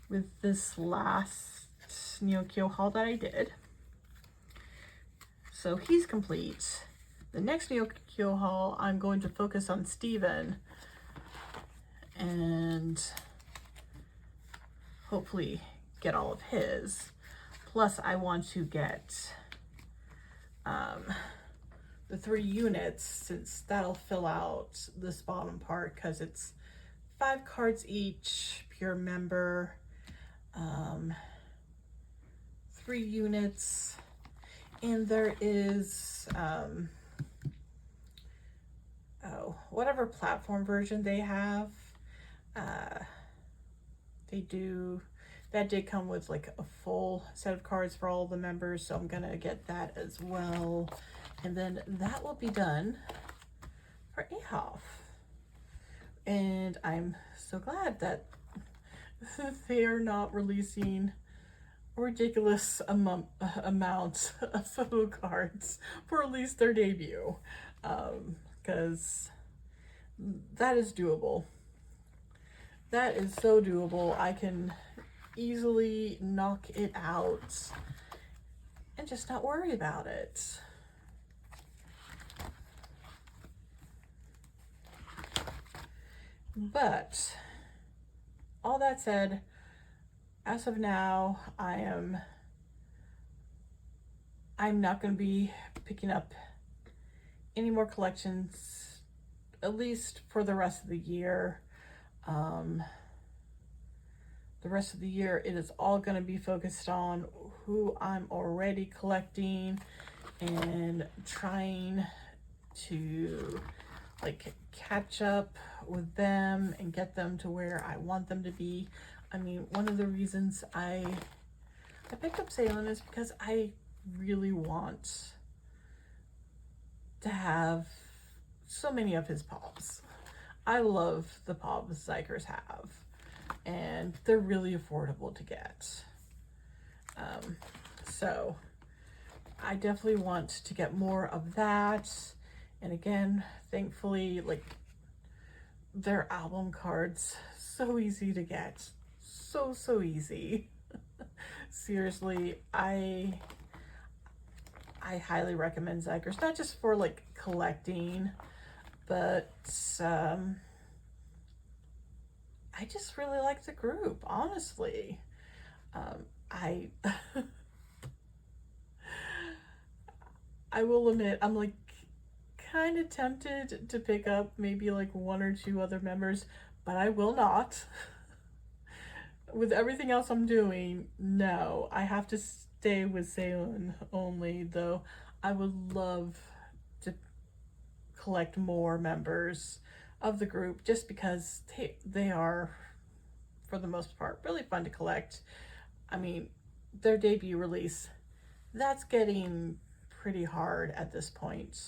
Speaker 1: with this last Neokyo haul that I did. So he's complete. The next Neokyo haul, I'm going to focus on Steven and hopefully get all of his. Plus I want to get the 3 units, since that'll fill out this bottom part, because it's 5 cards each, pure member, 3 units, and there is whatever platform version they have. That did come with like a full set of cards for all the members, so I'm gonna get that as well. And then that will be done for ATEEZ. And I'm so glad that they are not releasing a ridiculous amount of photo cards for at least their debut, because that is doable. That is so doable. I can easily knock it out and just not worry about it. But all that said, as of now, I'm not going to be picking up any more collections, at least for the rest of the year. The rest of the year, it is all going to be focused on who I'm already collecting and trying to like catch up with them and get them to where I want them to be. I mean, one of the reasons I picked up Salem is because I really want to have so many of his pops. I love the pops Zikers have, and they're really affordable to get. So I definitely want to get more of that. And again, thankfully, like, their album cards, so easy to get. So easy. Seriously, I highly recommend Zikers, not just for like collecting, but I just really like the group, honestly. I will admit, I'm like kind of tempted to pick up maybe like 1 or 2 other members, but I will not. With everything else I'm doing, no, I have to stay with Salem only, though I would love to collect more members of the group just because they are, for the most part, really fun to collect. I mean, their debut release, that's getting pretty hard at this point.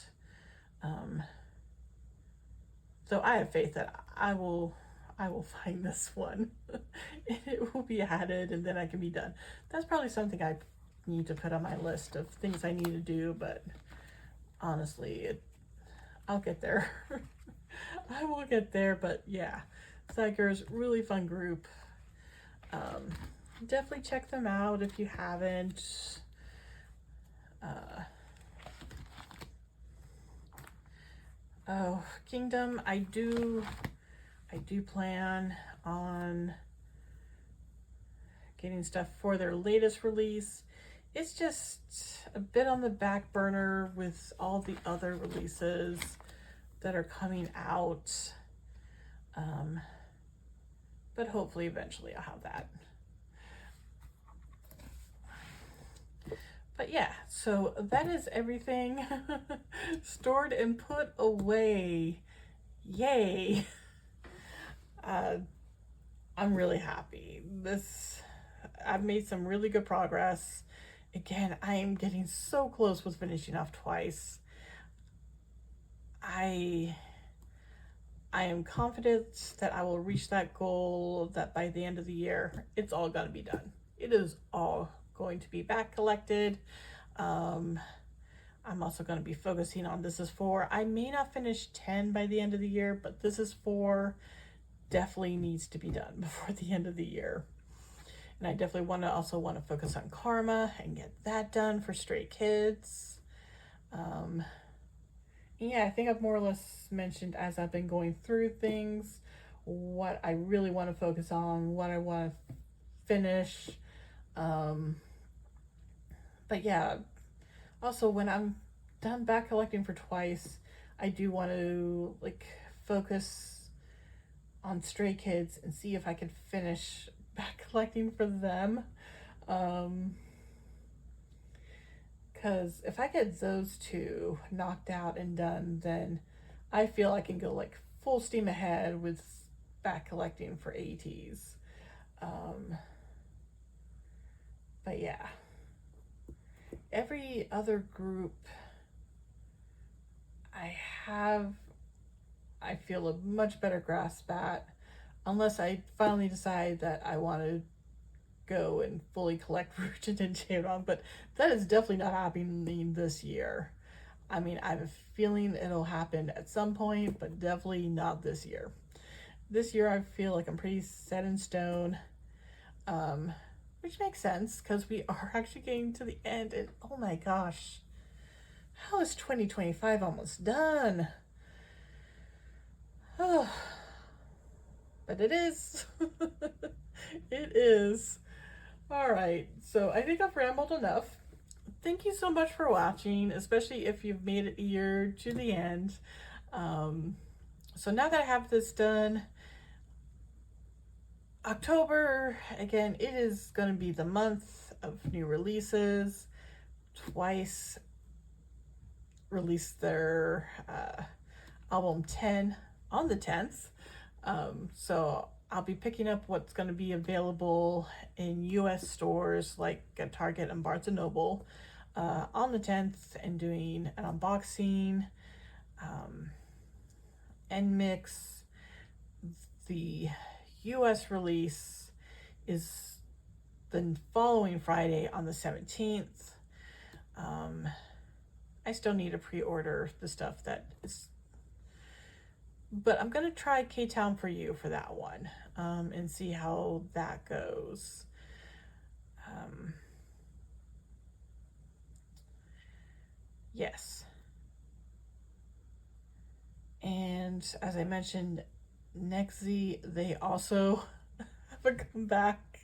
Speaker 1: So I have faith that I will find this one. It will be added and then I can be done. That's probably something I need to put on my list of things I need to do, but honestly, I'll get there. I will get there, but yeah, Psychers, really fun group. Definitely check them out if you haven't. Oh, Kingdom, I do plan on getting stuff for their latest release. It's just a bit on the back burner with all the other releases that are coming out. But hopefully eventually I'll have that. But yeah, so that is everything stored and put away. Yay. I'm really happy. I've made some really good progress. Again, I am getting so close with finishing off Twice. I am confident that I will reach that goal, that by the end of the year, it's all gonna be done. It is all going to be back collected. I'm also going to be focusing on This Is 4. I may not finish 10 by the end of the year, but This Is 4 definitely needs to be done before the end of the year. And I definitely also want to focus on Karma and get that done for Stray Kids. Yeah, I think I've more or less mentioned as I've been going through things what I really want to focus on, what I want to finish. But yeah, also when I'm done back collecting for Twice, I do want to focus on Stray Kids and see if I can finish back collecting for them. Because if I get those two knocked out and done, then I feel I can go full steam ahead with back collecting for ATEEZ. But yeah, every other group I feel a much better grasp at, unless I finally decide that I want to go and fully collect Rooted and Jaron, but that is definitely not happening this year. I mean, I have a feeling it'll happen at some point, but definitely not this year. This year I feel like I'm pretty set in stone, which makes sense because we are actually getting to the end, and oh my gosh, how is 2025 almost done? Oh, but it is. It is. All right, so I think I've rambled enough. Thank you so much for watching, especially if you've made it here to the end. So now that I have this done, October, again, it is going to be the month of new releases. Twice released their album 10 on the 10th. So I'll be picking up what's going to be available in US stores like Target and Barnes & Noble on the 10th and doing an unboxing, NMix. The US release is the following Friday on the 17th. I still need to pre-order the stuff that is, but I'm gonna try K-Town for You for that one, and see how that goes. Yes. And as I mentioned, NiziU, they also have a comeback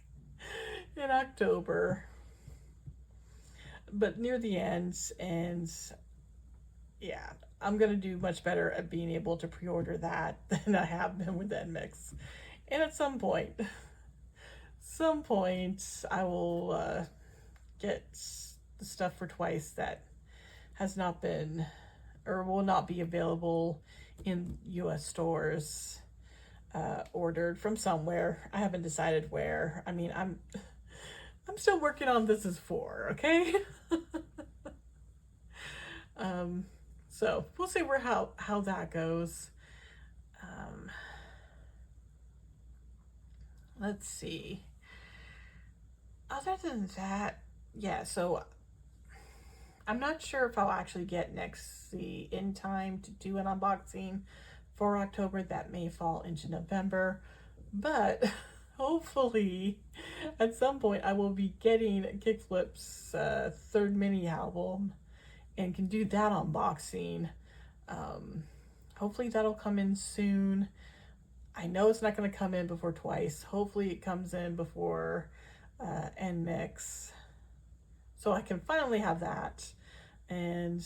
Speaker 1: in October, but near the end, and yeah, I'm gonna do much better at being able to pre-order that than I have been with NMix. And at some point I will get the stuff for Twice that has not been or will not be available in US stores. Ordered from somewhere. I haven't decided where. I mean, I'm still working on This Is For, okay? So we'll see how that goes. Let's see. Other than that, yeah, so I'm not sure if I'll actually get NiziU in time to do an unboxing for October. That may fall into November, but hopefully at some point I will be getting Kickflip's third mini album and can do that unboxing. Hopefully that'll come in soon. I know it's not going to come in before Twice. Hopefully it comes in before NMix, so I can finally have that. And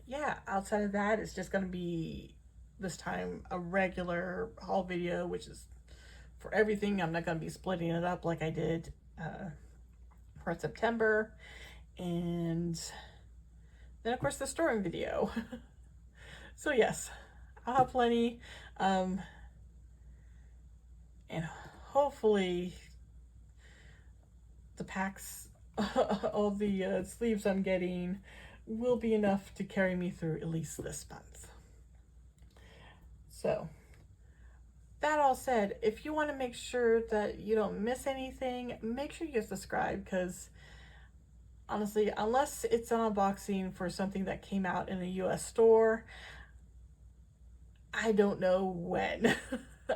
Speaker 1: yeah, outside of that, it's just going to be this time a regular haul video, which is for everything. I'm not going to be splitting it up like I did for September. And then of course the storing video. So yes, I'll have plenty. And hopefully the packs, all the sleeves I'm getting will be enough to carry me through at least this month. So that all said, if you want to make sure that you don't miss anything, make sure you subscribe, because honestly, unless it's an unboxing for something that came out in a US store, I don't know when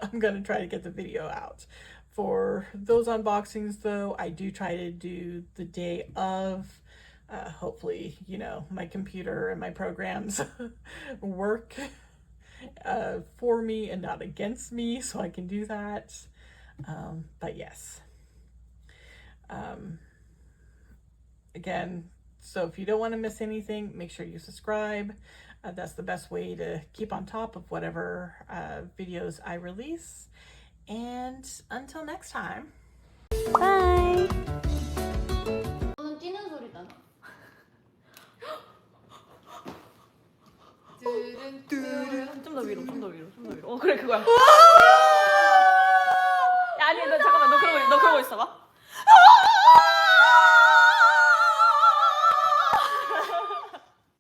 Speaker 1: I'm going to try to get the video out. For those unboxings though, I do try to do the day of. Hopefully, you know, my computer and my programs work for me and not against me, so I can do that. But yes. Again, so if you don't want to miss anything, make sure you subscribe. That's the best way to keep on top of whatever videos I release. And until next time, bye!
Speaker 2: 뛰는 소리다.
Speaker 3: 좀 더 위로, 좀 더 위로, 좀 더 위로. 그래, 그거야. 야, 아니, 너 잠깐만, 너 그러고 있어봐.